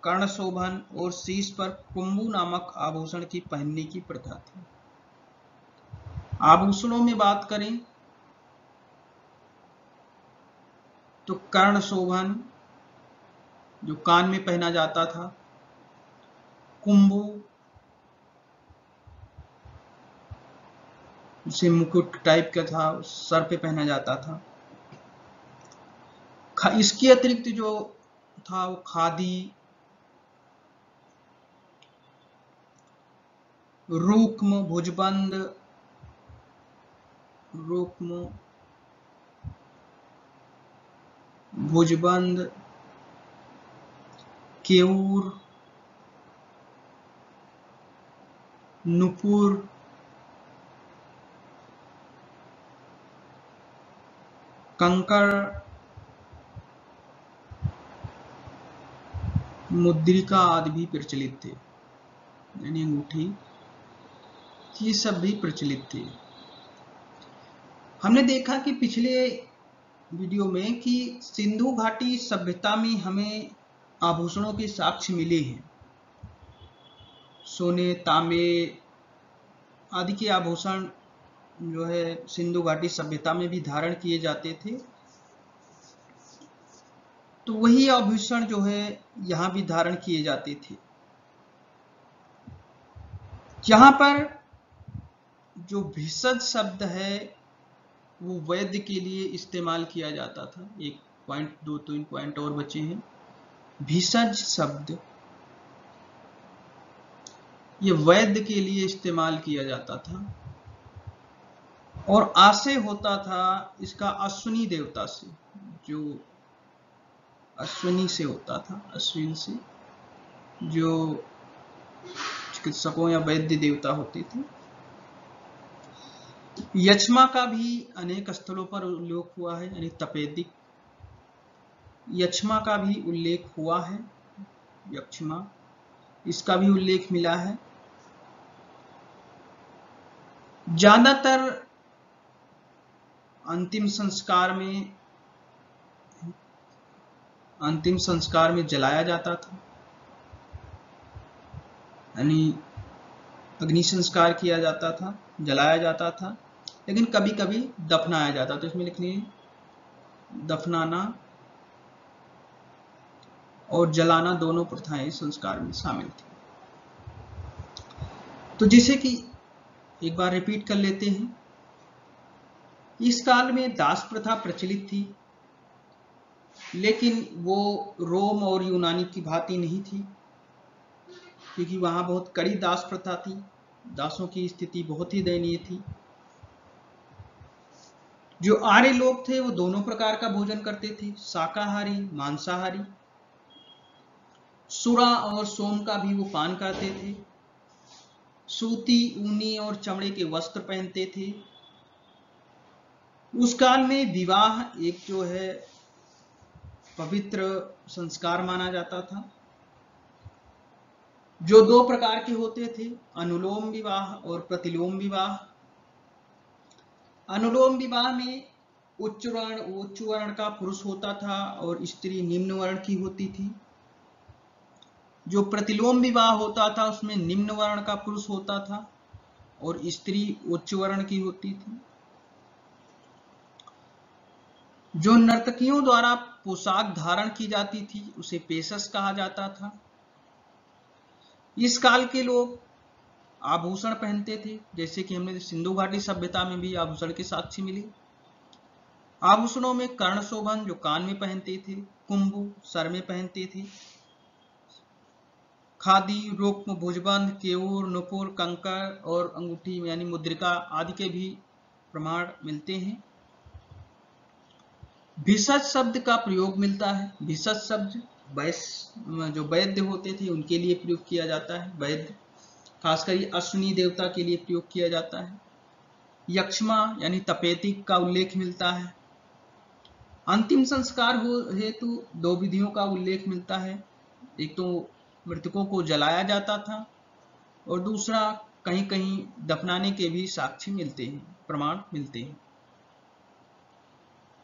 कर्ण शोभन और शीश पर कुंभू नामक आभूषण की पहनने की प्रथा थी। आभूषणों में बात करें तो कर्ण शोभन जो कान में पहना जाता था, कुंभू जिसे मुकुट टाइप का था, सर पे पहना जाता था। इसके अतिरिक्त जो था वो खादी, रुक्म, भुजबंद, केऊर, नुपुर, कंकड़, मुद्रिका आदि भी प्रचलित थे, यानी अंगूठी, ये सब भी प्रचलित थे। हमने देखा कि पिछले वीडियो में कि सिंधु घाटी सभ्यता में हमें आभूषणों के साक्ष्य मिले हैं। सोने, तांबे आदि के आभूषण जो है सिंधु घाटी सभ्यता में भी धारण किए जाते थे। तो वही आभूषण जो है यहाँ भी धारण किए जाते थे। यहाँ पर जो भिषज शब्द है वो वैद्य के लिए इस्तेमाल किया जाता था। एक पॉइंट, 2-3 पॉइंट और बचे हैं। भिषज शब्द ये वैद्य के लिए इस्तेमाल किया जाता था और आशय होता था इसका अश्विनी देवता से, जो अश्विनी से होता था, अश्विन से जो चिकित्सकों या वैद्य देवता होते थे। यक्ष्मा का भी अनेक स्थलों पर उल्लेख हुआ है, यानी तपेदिक यक्ष्मा का भी उल्लेख हुआ है। यक्ष्मा, इसका भी उल्लेख मिला है। ज्यादातर अंतिम संस्कार में जलाया जाता था, यानी अग्नि संस्कार किया जाता था, जलाया जाता था, लेकिन कभी कभी दफनाया जाता था। तो इसमें लिखनी दफनाना और जलाना दोनों प्रथाएं संस्कार में शामिल थी। तो जैसे कि एक बार रिपीट कर लेते हैं, इस काल में दास प्रथा प्रचलित थी, लेकिन वो रोम और यूनानी की भांति नहीं थी, क्योंकि वहां बहुत कड़ी दास प्रथा थी। दासों की स्थिति बहुत ही दयनीय थी। जो आर्य लोग थे वो दोनों प्रकार का भोजन करते थे, शाकाहारी, मांसाहारी। सुरा और सोम का भी वो पान करते थे। सूती, ऊनी और चमड़े के वस्त्र पहनते थे। उस काल में विवाह एक जो है पवित्र संस्कार माना जाता था, जो 2 प्रकार के होते थे, अनुलोम विवाह और प्रतिलोम विवाह। अनुलोम विवाह में उच्च वर्ण का पुरुष होता था और स्त्री निम्न वर्ण की होती थी। जो प्रतिलोम विवाह होता था उसमें निम्न वर्ण का पुरुष होता था और स्त्री उच्च वर्ण की होती थी। जो नर्तकियों द्वारा पोशाक धारण की जाती थी उसे पेशस कहा जाता था। इस काल के लोग आभूषण पहनते थे, जैसे कि हमने सिंधु घाटी सभ्यता में भी आभूषण के साक्ष्य मिले। आभूषणों में कर्ण शोभन जो कान में पहनते थे, कुंभू सर में पहनते थे, खादी, रुक्म, भुजबंद, केऊर, नुपुर, कंकर और अंगूठी यानी मुद्रिका आदि के भी प्रमाण मिलते हैं। भिषज शब्द का प्रयोग मिलता है। भिषज शब्द जो वैद्य होते थे उनके लिए प्रयोग किया जाता है। वैद्य खासकर अश्विनी देवता के लिए प्रयोग किया जाता है। यक्ष्मा यानी तपेदिक का उल्लेख मिलता है। अंतिम संस्कार हेतु 2 विधियों का उल्लेख मिलता है। एक तो मृतकों को जलाया जाता था और दूसरा कहीं कहीं दफनाने के भी साक्ष्य मिलते हैं, प्रमाण मिलते हैं।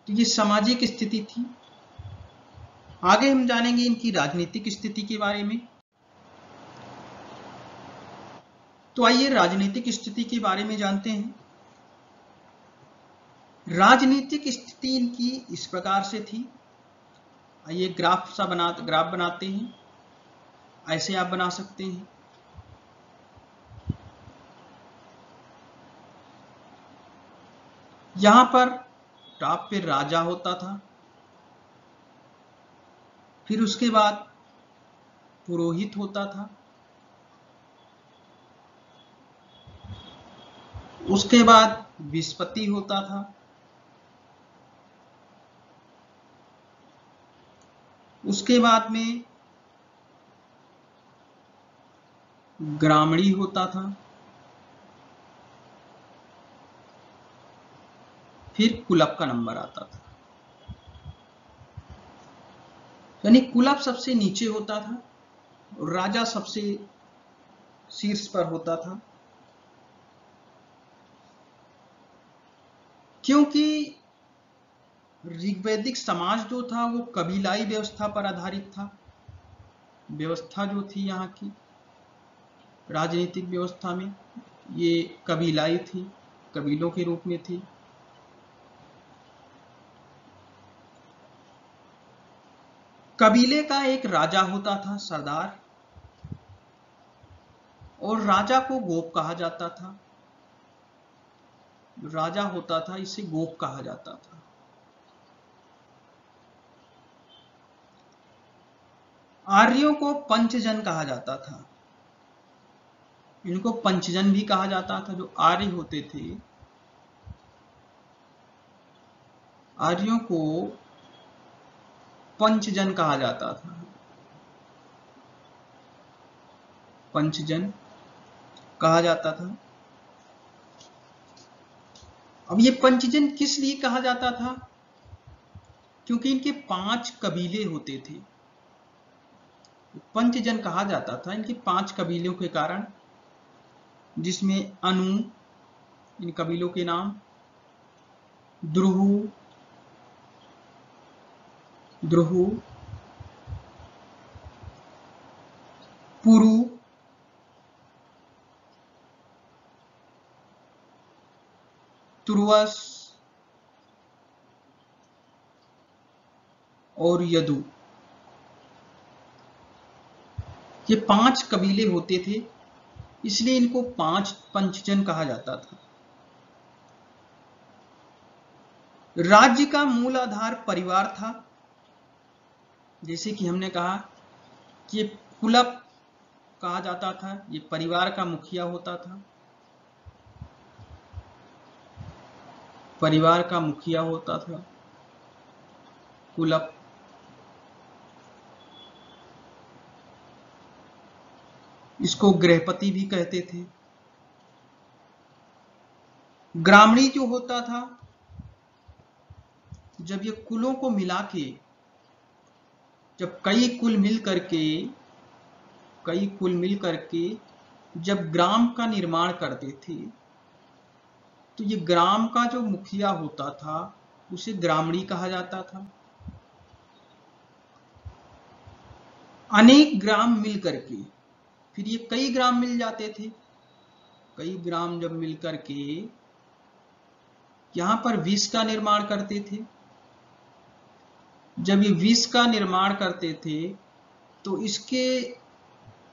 तो ये सामाजिक स्थिति थी। आगे हम जानेंगे इनकी राजनीतिक स्थिति के बारे में। तो आइए राजनीतिक स्थिति के बारे में जानते हैं। राजनीतिक स्थिति इनकी इस प्रकार से थी। आइए ग्राफ बनाते हैं। ऐसे आप बना सकते हैं। यहां पर टॉप पे राजा होता था, फिर उसके बाद पुरोहित होता था, उसके बाद विस्पति होता था, उसके बाद में ग्रामणी होता था, फिर कुलप का नंबर आता था। यानी कुलप सबसे नीचे होता था और राजा सबसे शीर्ष पर होता था, क्योंकि ऋग्वैदिक समाज जो था वो कबीलाई व्यवस्था पर आधारित था। व्यवस्था जो थी यहाँ की राजनीतिक व्यवस्था में ये कबीलाई थी, कबीलों के रूप में थी। कबीले का एक राजा होता था, सरदार, और राजा को गोप कहा जाता था। राजा होता था इसे गोप कहा जाता था। आर्यों को पंचजन कहा जाता था। इनको पंचजन भी कहा जाता था। जो आर्य होते थे, आर्यों को पंचजन कहा जाता था। पंचजन कहा जाता था। अब ये पंचजन किस लिए कहा जाता था? क्योंकि इनके 5 कबीले होते थे। पंचजन कहा जाता था इनके 5 कबीलों के कारण, जिसमें अनु, इन कबीलों के नाम, द्रुहु, पुरु, तुर्वस और यदु, ये 5 कबीले होते थे, इसलिए इनको 5 पंचजन कहा जाता था। राज्य का मूल आधार परिवार था। जैसे कि हमने कहा कि कुलप कहा जाता था, ये परिवार का मुखिया होता था। परिवार का मुखिया होता था कुलप। इसको गृहपति भी कहते थे। ग्रामणी जो होता था, जब ये कुलों को मिला के, जब कई कुल मिल करके जब ग्राम का निर्माण करते थे, तो ये ग्राम का जो मुखिया होता था उसे ग्रामणी कहा जाता था। अनेक ग्राम मिल करके, फिर ये कई ग्राम मिल जाते थे। कई ग्राम जब मिल करके यहां पर विष का निर्माण करते थे। जब ये विष का निर्माण करते थे तो इसके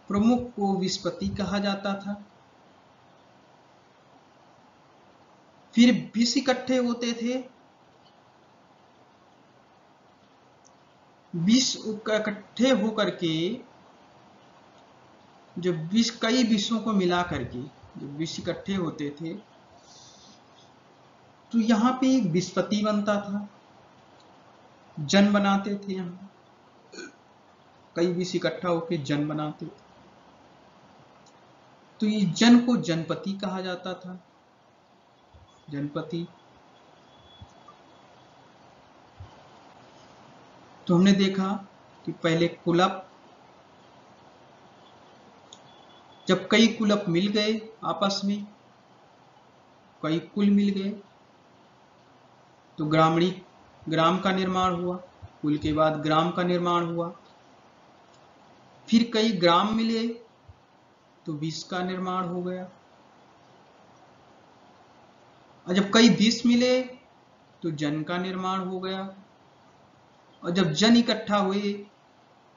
प्रमुख को विस्पति कहा जाता था। फिर विष इकट्ठे होते थे। विष इकट्ठे होकर के जब विष, कई विषों को मिला करके जब विष इकट्ठे होते थे तो यहां पे एक विस्पति बनता था, जन बनाते थे। यहां कई विष इकट्ठा होकर जन बनाते थे, तो ये जन को जनपति कहा जाता था। जनपति। तो हमने देखा कि पहले कुलप, जब कई कुलप मिल गए आपस में, कई कुल मिल गए, तो ग्राम का निर्माण हुआ। कुल के बाद ग्राम का निर्माण हुआ। फिर कई ग्राम मिले तो विष का निर्माण हो गया। और जब कई विष मिले तो जन का निर्माण हो गया। और जब जन इकट्ठा हुए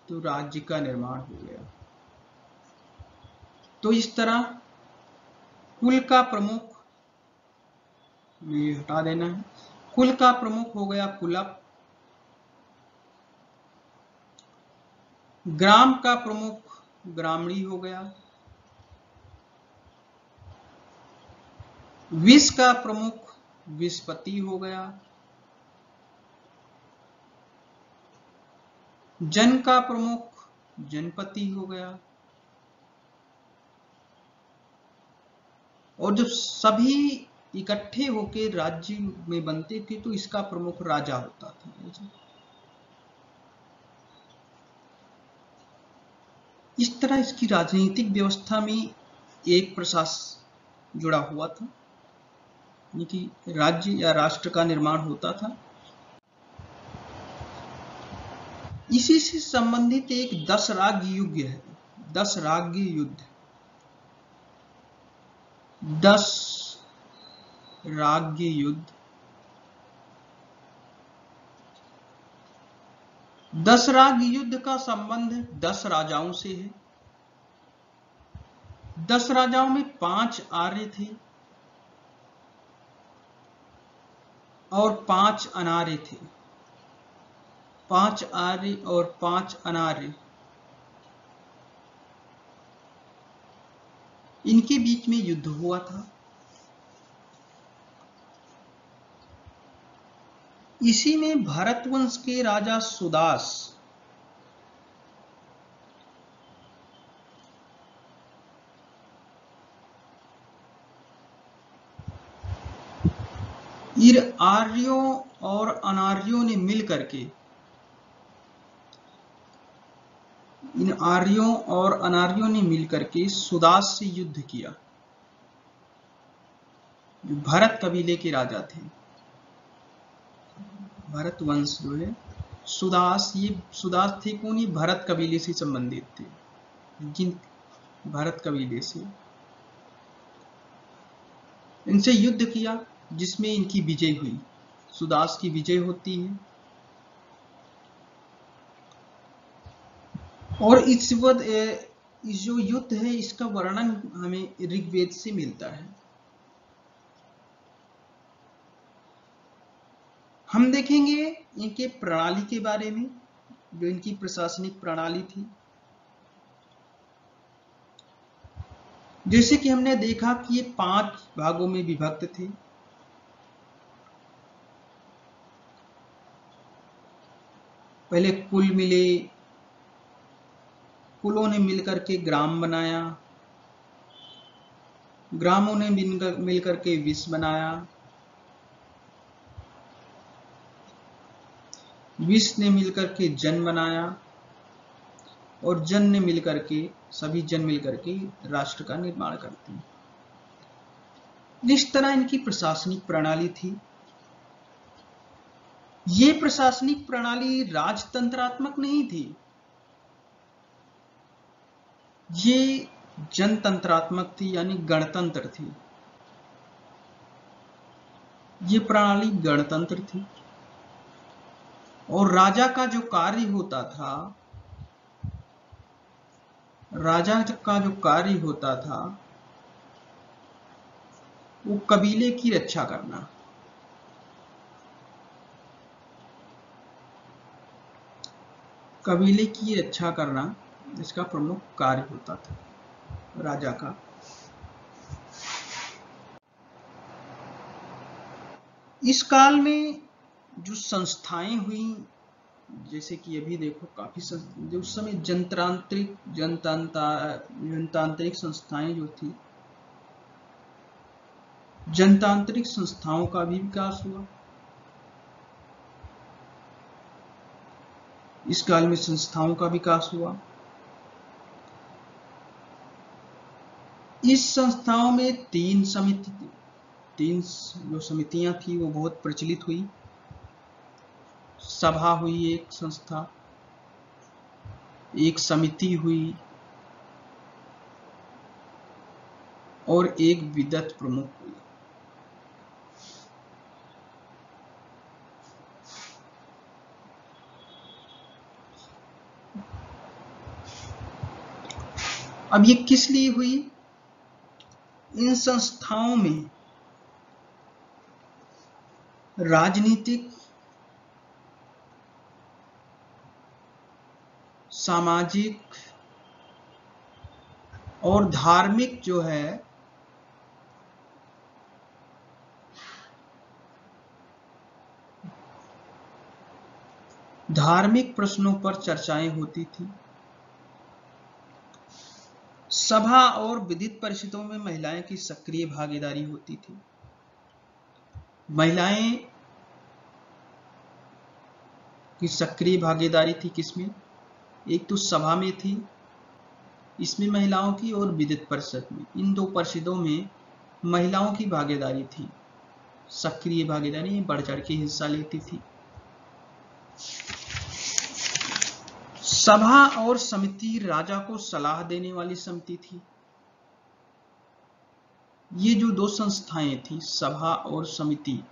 तो राज्य का निर्माण हो गया। तो इस तरह कुल का प्रमुख, ये हटा देना है, कुल का प्रमुख हो गया कुलप, ग्राम का प्रमुख ग्रामणी हो गया, विष का प्रमुख विषपति हो गया, जन का प्रमुख जनपति हो गया, और जब सभी इकट्ठे होकर राज्य में बनते थे तो इसका प्रमुख राजा होता था। इस तरह इसकी राजनीतिक व्यवस्था में एक प्रशासन जुड़ा हुआ था, यानी कि राज्य या राष्ट्र का निर्माण होता था। इसी से संबंधित एक 10 राज्य युग है, 10 राज्य युद्ध, 10 राज्य युद्ध, 10 राज्य युद्ध का संबंध 10 राजाओं से है। 10 राजाओं में 5 आर्य थे और 5 अनार्य थे। 5 आर्य और 5 अनार्य, इनके बीच में युद्ध हुआ था। इसी में भारतवंश के राजा सुदास इन आर्यों और अनार्यों ने मिलकर के, इन आर्यों और अनार्यों ने मिलकर के सुदास से युद्ध किया, जो भरत कबीले के राजा थे। भरत वंश जो है, सुदास, ये सुदास थे कौन? ये भरत कबीले से संबंधित थे, जिन भरत कबीले से, इनसे युद्ध किया जिसमें इनकी विजय हुई। सुदास की विजय होती है और इस जो युद्ध है इसका वर्णन हमें ऋग्वेद से मिलता है। हम देखेंगे इनके प्रणाली के बारे में, जो इनकी प्रशासनिक प्रणाली थी। जैसे कि हमने देखा कि ये 5 भागों में विभक्त थे। पहले कुल मिले, कुलों ने मिलकर के ग्राम बनाया, ग्रामों ने मिलकर के विष बनाया, विष ने मिलकर के जन बनाया, और जन ने मिलकर के, सभी जन मिलकर के राष्ट्र का निर्माण करते हैं। इस तरह इनकी प्रशासनिक प्रणाली थी। ये प्रशासनिक प्रणाली राजतंत्रात्मक नहीं थी, ये जनतंत्रात्मक थी, यानी गणतंत्र थी। ये प्रणाली गणतंत्र थी और राजा का जो कार्य होता था, राजा का जो कार्य होता था वो कबीले की रक्षा करना। कबीले की रक्षा करना इसका प्रमुख कार्य होता था राजा का। इस काल में जो संस्थाएं हुई, जैसे कि अभी देखो काफी जो उस समय जनतांत्रिक संस्थाएं जो थी, जनतांत्रिक संस्थाओं का भी विकास हुआ। इस काल में संस्थाओं का विकास हुआ। इस संस्थाओं में तीन जो समितियां थी वो बहुत प्रचलित हुई। सभा हुई एक संस्था, एक समिति हुई और एक विदत प्रमुख हुई। अब ये किस लिए हुई? इन संस्थाओं में राजनीतिक, सामाजिक और धार्मिक जो है धार्मिक प्रश्नों पर चर्चाएं होती थी। सभा और विधिक परिषदों में महिलाएं की सक्रिय भागीदारी होती थी। महिलाएं की सक्रिय भागीदारी थी किसमें? एक तो सभा में थी, इसमें महिलाओं की, और विधिक परिषद में। इन दो परिषदों में महिलाओं की भागीदारी थी, सक्रिय भागीदारी, बढ़ चढ़ के हिस्सा लेती थी। सभा और समिति राजा को सलाह देने वाली समिति थी। ये जो दो संस्थाएं थी, सभा और समिति,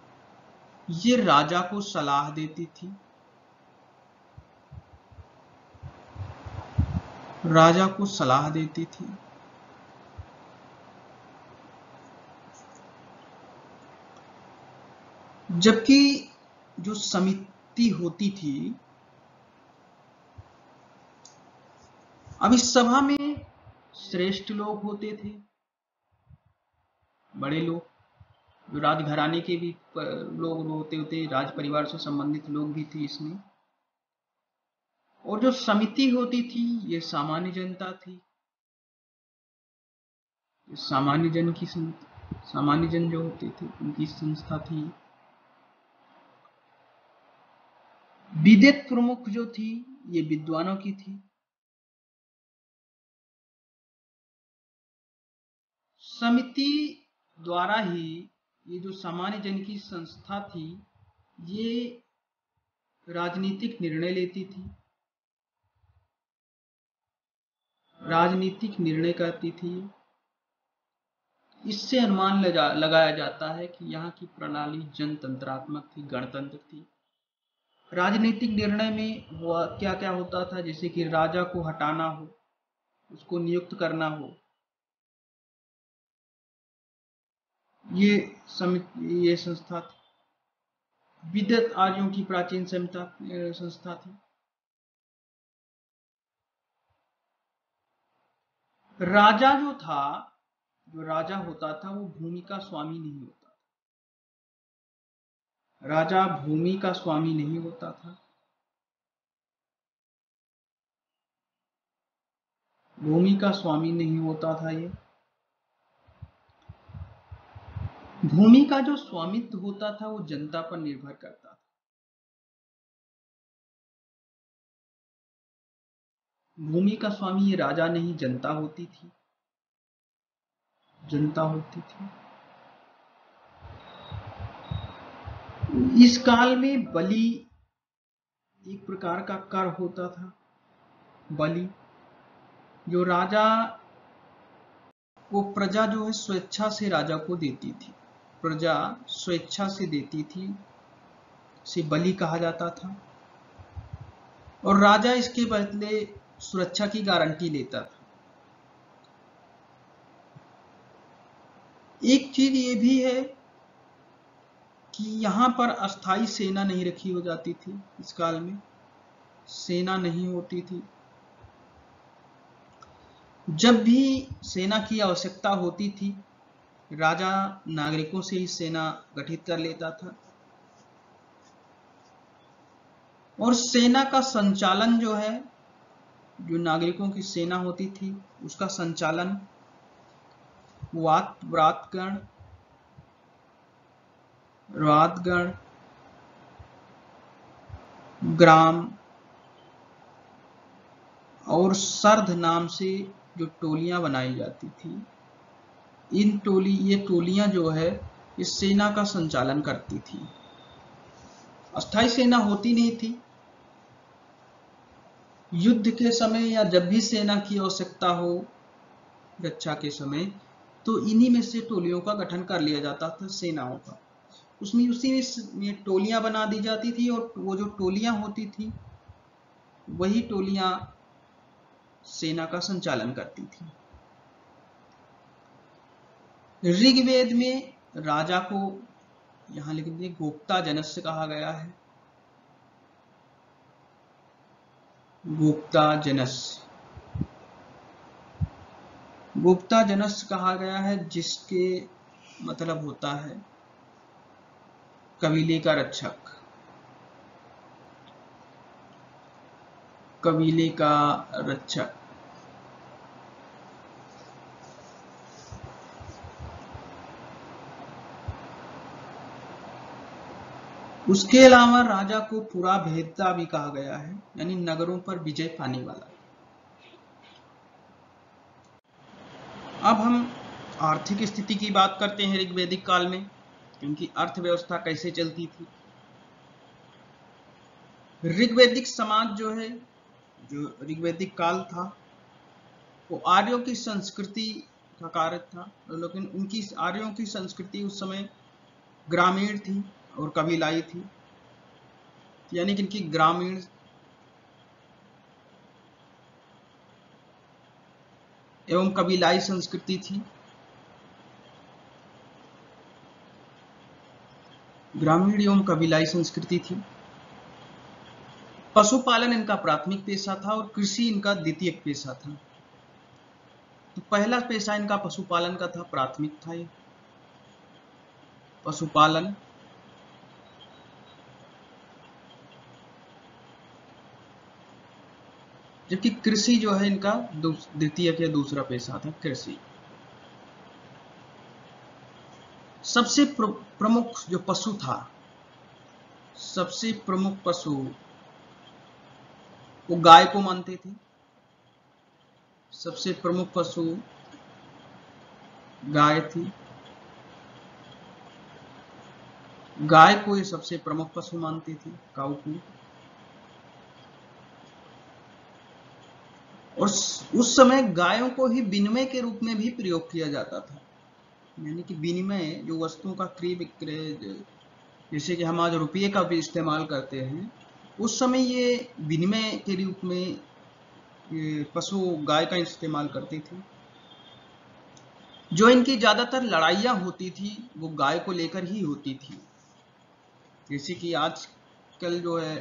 ये राजा को सलाह देती थी, राजा को सलाह देती थी। जबकि जो समिति होती थी, अब इस सभा में श्रेष्ठ लोग होते थे, बड़े लोग, जो राजघराने के भी लोग होते, राज परिवार से संबंधित लोग भी थे इसमें। और जो समिति होती थी ये सामान्य जनता थी, सामान्य जन जो होते थे उनकी संस्था थी। विदित प्रमुख जो थी ये विद्वानों की थी। समिति द्वारा ही ये जो सामान्य जन की संस्था थी ये राजनीतिक निर्णय लेती थी, राजनीतिक निर्णय करती थी। इससे अनुमान लगाया जाता है कि यहाँ की प्रणाली जनतंत्रात्मक थी, गणतंत्र थी। राजनीतिक निर्णय में हुआ क्या क्या होता था, जैसे कि राजा को हटाना हो, उसको नियुक्त करना हो, ये संस्था थी। विदत आर्यों की प्राचीन संस्था थी। राजा जो राजा होता था वो भूमि का स्वामी नहीं होता था। राजा भूमि का स्वामी नहीं होता था। भूमि का स्वामी नहीं होता था ये। भूमि का जो स्वामित्व होता था वो जनता पर निर्भर करता था। भूमि का स्वामी ये राजा नहीं, जनता होती थी, जनता होती थी। इस काल में बलि एक प्रकार का कर होता था। बलि जो राजा को प्रजा जो है स्वेच्छा से राजा को देती थी, प्रजा स्वेच्छा से देती थी, इसे बलि कहा जाता था। और राजा इसके बदले सुरक्षा की गारंटी लेता था। एक चीज ये भी है कि यहाँ पर अस्थाई सेना नहीं रखी हो जाती थी। इस काल में सेना नहीं होती थी। जब भी सेना की आवश्यकता होती थी राजा नागरिकों से ही सेना गठित कर लेता था। और सेना का संचालन जो है, जो नागरिकों की सेना होती थी उसका संचालन व्रातगण, ग्राम और सर्ध नाम से जो टोलियां बनाई जाती थी ये टोलियां जो है इस सेना का संचालन करती थी। अस्थायी सेना होती नहीं थी। युद्ध के समय या जब भी सेना की आवश्यकता हो रक्षा के समय, तो इन्हीं में से टोलियों का गठन कर लिया जाता था, सेनाओं का। उसमें उसी में टोलियां बना दी जाती थी और वो जो टोलियां होती थी वही टोलियां सेना का संचालन करती थी। ऋग्वेद में राजा को यहां लिख दिए गोप्ता जनस्य कहा गया है। गोप्ता जनस्य कहा गया है, जिसके मतलब होता है कबीले का रक्षक, कबीले का रक्षक। उसके अलावा राजा को पूरा भेदता भी कहा गया है, यानी नगरों पर विजय पाने वाला। अब हम आर्थिक स्थिति की बात करते हैं ऋग्वैदिक काल में, उनकी अर्थव्यवस्था कैसे चलती थी। ऋग्वैदिक समाज जो है, जो ऋग्वैदिक काल था, वो आर्यों की संस्कृति का कार्य था, लेकिन उनकी आर्यों की संस्कृति उस समय ग्रामीण थी और कबीलाई थी, यानी कि इनकी ग्रामीण एवं कबीलाई संस्कृति थी। ग्रामीण एवं कबीलाई संस्कृति थी। पशुपालन इनका प्राथमिक पेशा था और कृषि इनका द्वितीयक पेशा था। तो पहला पेशा इनका पशुपालन का था, प्राथमिक था ये पशुपालन। जबकि कृषि जो है इनका द्वितीयक या दूसरा पेशा था, कृषि। सबसे प्रमुख जो पशु था, सबसे प्रमुख पशु वो गाय को मानते थे। सबसे प्रमुख पशु गाय थी। गाय को ये सबसे प्रमुख पशु मानते थे, काऊ को। और उस समय गायों को ही विनिमय के रूप में भी प्रयोग किया जाता था, यानी कि विनिमय जो वस्तुओं का क्रय विक्रय, जैसे कि हम आज रुपये का भी इस्तेमाल करते हैं, उस समय ये विनिमय के रूप में पशु गाय का इस्तेमाल करते थे। जो इनकी ज्यादातर लड़ाइयां होती थी वो गाय को लेकर ही होती थी। जैसे कि आजकल जो है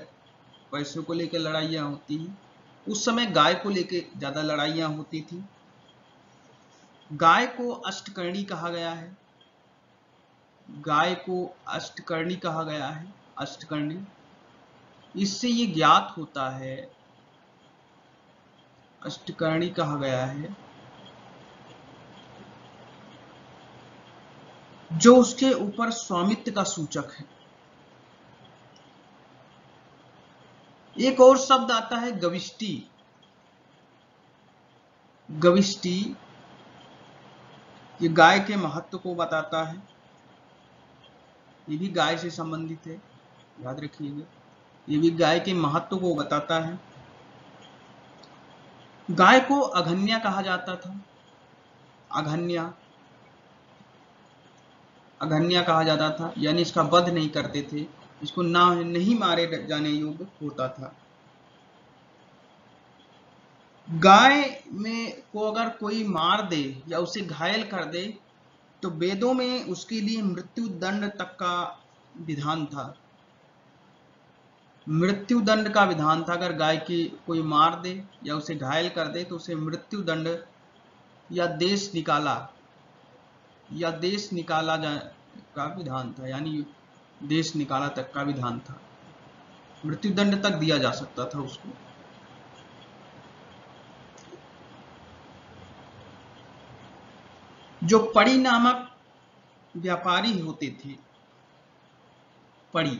पैसों को लेकर लड़ाइयां होती हैं, उस समय गाय को लेकर ज्यादा लड़ाइयां होती थी। गाय को अष्टकर्णी कहा गया है। गाय को अष्टकर्णी कहा गया है, अष्टकर्णी। इससे ये ज्ञात होता है, अष्टकर्णी कहा गया है, जो उसके ऊपर स्वामित्व का सूचक है। एक और शब्द आता है गविष्टि। गविष्टि ये गाय के महत्व को बताता है, ये भी गाय से संबंधित है, याद रखिएगा। ये भी गाय के महत्व को बताता है। गाय को अघन्या कहा जाता था। अघन्या कहा जाता था, यानी इसका वध नहीं करते थे, इसको नहीं मारे जाने योग्य होता था। गाय में को अगर कोई मार दे या उसे घायल कर दे तो वेदों में उसके लिए मृत्यु दंड तक का विधान था। मृत्यु दंड का विधान था। अगर गाय की कोई मार दे या उसे घायल कर दे तो उसे मृत्यु दंड या देश निकाला का विधान था, यानी देश निकाला तक का विधान था। मृत्यु दंड तक दिया जा सकता था उसको। जो पड़ी नामक व्यापारी होते थे, पड़ी,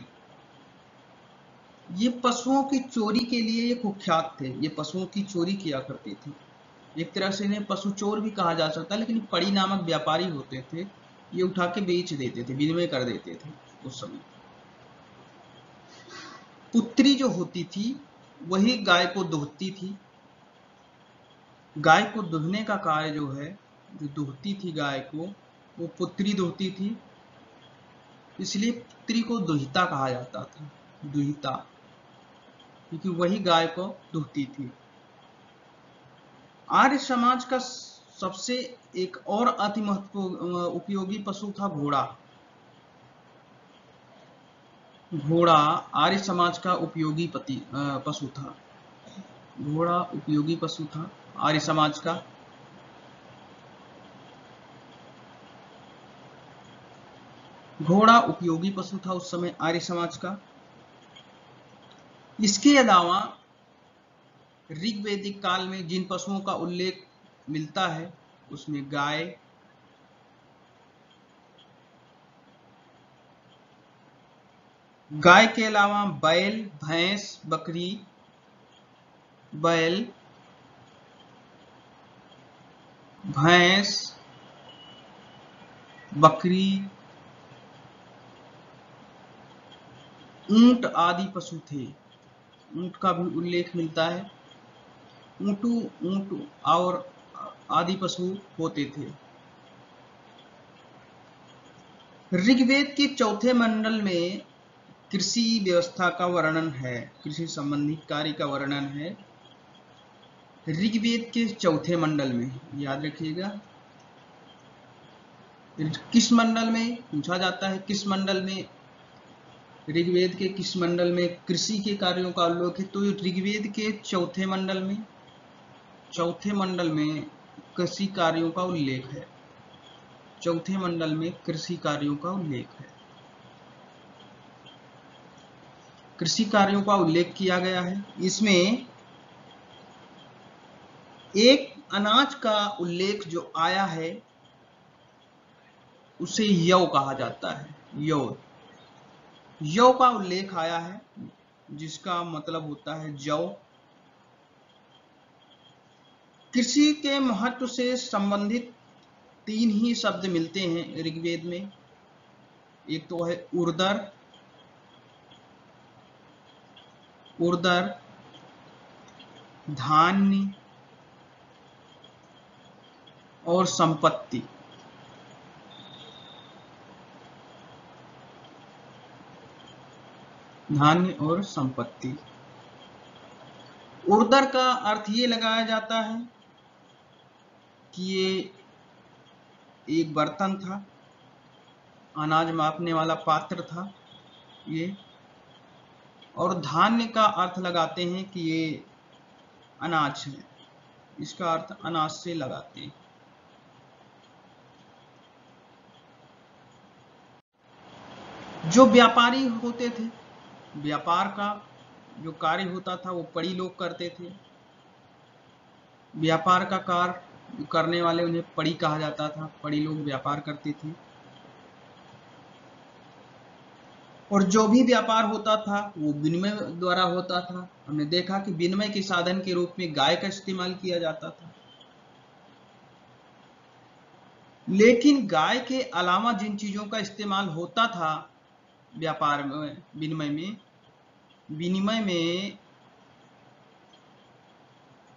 ये पशुओं की चोरी के लिए ये कुख्यात थे। ये पशुओं की चोरी किया करते थे। एक तरह से इन्हें पशु चोर भी कहा जा सकता है, लेकिन पड़ी नामक व्यापारी होते थे, ये उठा के बेच देते थे, विनिमय कर देते थे उस समय। पुत्री जो होती थी वही गाय को दुहती थी। गाय को दुहने का कार्य जो है, जो दुहती थी गाय को, वो पुत्री दुहती थी, इसलिए पुत्री को दुहिता कहा जाता था, दुहिता, क्योंकि वही गाय को दुहती थी। आर्य समाज का सबसे एक और अति महत्वपूर्ण उपयोगी पशु था घोड़ा। घोड़ा आर्य समाज का उपयोगी पशु था। घोड़ा उपयोगी पशु था आर्य समाज का। घोड़ा उपयोगी पशु था उस समय आर्य समाज का। इसके अलावा ऋग्वैदिक काल में जिन पशुओं का उल्लेख मिलता है उसमें गाय, गाय के अलावा बैल, भैंस, बकरी, बैल, भैंस, बकरी, ऊंट आदि पशु थे। ऊंट का भी उल्लेख मिलता है। ऊंट और आदि पशु होते थे। ऋग्वेद के चौथे मंडल में कृषि व्यवस्था का वर्णन है, कृषि संबंधी कार्य का वर्णन है ऋग्वेद के चौथे मंडल में, याद रखिएगा। किस मंडल में पूछा जाता है, किस मंडल में, ऋग्वेद के किस मंडल में कृषि के कार्यों का उल्लेख है? तो ऋग्वेद के चौथे मंडल में कृषि कार्यों का उल्लेख है। चौथे मंडल में कृषि कार्यों का उल्लेख है। कृषि कार्यों का उल्लेख किया गया है। इसमें एक अनाज का उल्लेख जो आया है उसे यव कहा जाता है। यव का उल्लेख आया है जिसका मतलब होता है जौ। कृषि के महत्व से संबंधित 3 ही शब्द मिलते हैं ऋग्वेद में। एक तो है उर्दर, धान्य और संपत्ति। धान्य और संपत्ति। उर्दर का अर्थ ये लगाया जाता है कि ये एक बर्तन था, अनाज मापने वाला पात्र था ये। और धान्य का अर्थ लगाते हैं कि ये अनाज है, इसका अर्थ अनाज से लगाते हैं। जो व्यापारी होते थे, व्यापार का जो कार्य होता था वो पड़ी लोग करते थे। व्यापार का कार्य करने वाले उन्हें पड़ी कहा जाता था। पड़ी लोग व्यापार करते थे। और जो भी व्यापार होता था वो विनिमय द्वारा होता था। हमने देखा कि विनिमय के साधन के रूप में गाय का इस्तेमाल किया जाता था। लेकिन गाय के अलावा जिन चीजों का इस्तेमाल होता था व्यापार में, विनिमय में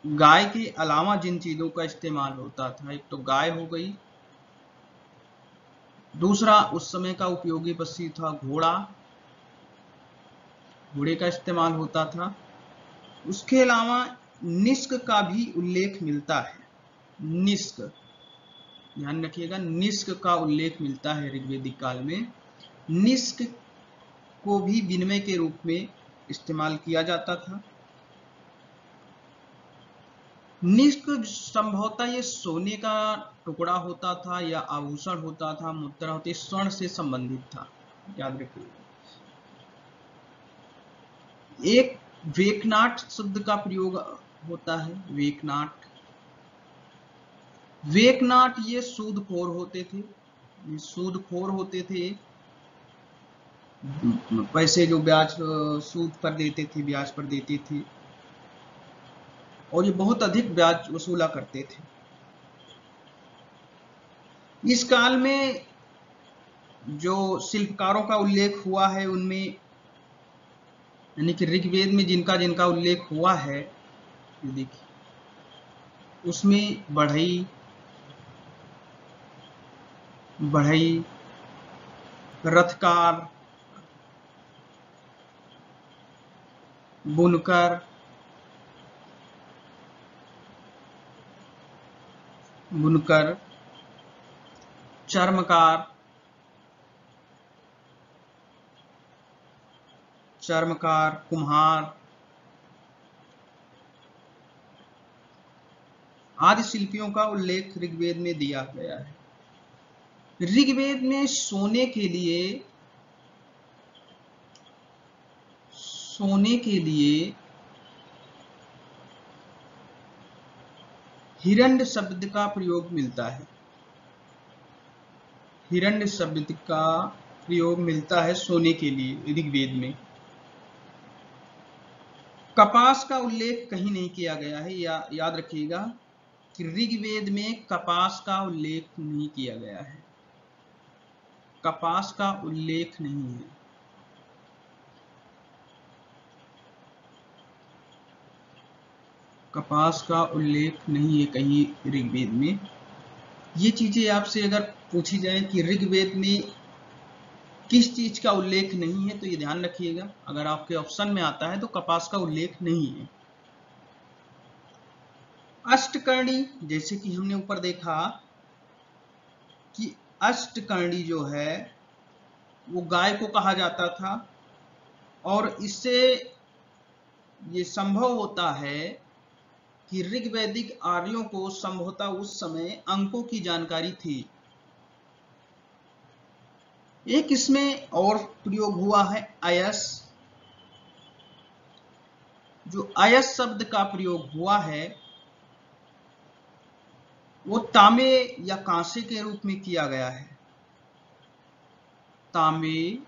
गाय के अलावा जिन चीजों का इस्तेमाल होता था, एक तो गाय हो गई, दूसरा उस समय का उपयोगी पशु था घोड़ा, घोड़े का इस्तेमाल होता था। उसके अलावा निष्क का भी उल्लेख मिलता है। निष्क, ध्यान रखिएगा, निष्क का उल्लेख मिलता है ऋग्वेदिक काल में। निष्क को भी विनिमय के रूप में इस्तेमाल किया जाता था। निष्क संभवतः ये सोने का टुकड़ा होता था या आभूषण होता था, मुद्रा होती, स्वर्ण से संबंधित था, याद रखिएगा। एक वेकनाट शब्द का प्रयोग होता है। वेकनाट ये सूदखोर होते थे। ये सूदखोर होते थे, पैसे जो ब्याज सूद पर देते थे, ब्याज पर देते थे। और ये बहुत अधिक ब्याज वसूला करते थे। इस काल में जो शिल्पकारों का उल्लेख हुआ है उनमें, यानी कि ऋग्वेद में जिनका जिनका उल्लेख हुआ है, ये देखिए उसमें बढ़ई, रथकार, बुनकर, चर्मकार, कुम्हार आदि शिल्पियों का उल्लेख ऋग्वेद में दिया गया है। ऋग्वेद में सोने के लिए हिरण्य शब्द का प्रयोग मिलता है। हिरण्य शब्द का प्रयोग मिलता है सोने के लिए ऋग्वेद में। कपास का उल्लेख कहीं नहीं किया गया है, याद रखिएगा कि ऋग्वेद में कपास का उल्लेख नहीं किया गया है। कपास का उल्लेख नहीं है। कपास का उल्लेख नहीं है कहीं ऋग्वेद में। ये चीजें आपसे अगर पूछी जाए कि ऋग्वेद में किस चीज का उल्लेख नहीं है, तो ये ध्यान रखिएगा, अगर आपके ऑप्शन में आता है तो कपास का उल्लेख नहीं है। अष्टकर्णी, जैसे कि हमने ऊपर देखा कि अष्टकर्णी जो है वो गाय को कहा जाता था, और इससे ये संभव होता है कि ऋग्वैदिक आर्यों को संभवतः उस समय अंकों की जानकारी थी। एक इसमें और प्रयोग हुआ है अयस। जो अयस शब्द का प्रयोग हुआ है वो तांबे या कांसे के रूप में किया गया है। तांबे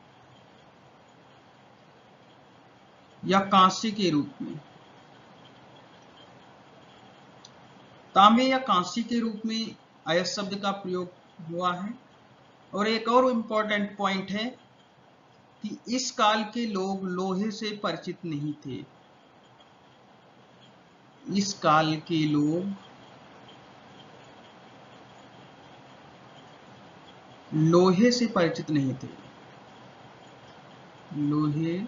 या कांसे के रूप में, तांबे या कांसे के रूप में अयस शब्द का प्रयोग हुआ है। और एक और इम्पोर्टेंट पॉइंट है कि इस काल के लोग लोहे से परिचित नहीं थे। इस काल के लोग लोहे से परिचित नहीं थे। लोहे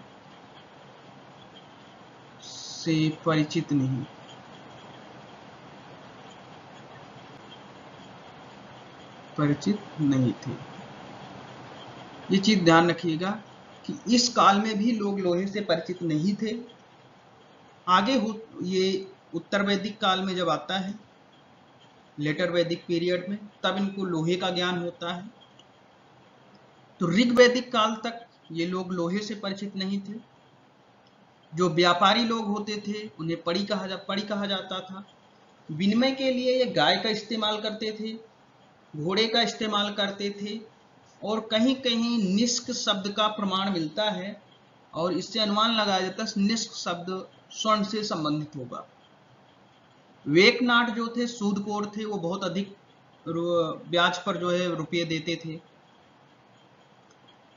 से परिचित नहीं थे। ये चीज ध्यान रखिएगा कि इस काल में भी लोग लोहे से परिचित नहीं थे। आगे ये उत्तर वैदिक काल में जब आता है, लेटर वैदिक पीरियड में, तब इनको लोहे का ज्ञान होता है। तो ऋग्वैदिक काल तक ये लोग लोहे से परिचित नहीं थे। जो व्यापारी लोग होते थे उन्हें पड़ी कहा जाता था। विनिमय के लिए ये गाय का इस्तेमाल करते थे, घोड़े का इस्तेमाल करते थे, और कहीं कहीं निष्क शब्द का प्रमाण मिलता है, और इससे अनुमान लगाया जाता है निष्क शब्द स्वर्ण से संबंधित होगा। वेकनाट जो थे, सूदखोर थे, वो बहुत अधिक ब्याज पर जो है रुपये देते थे।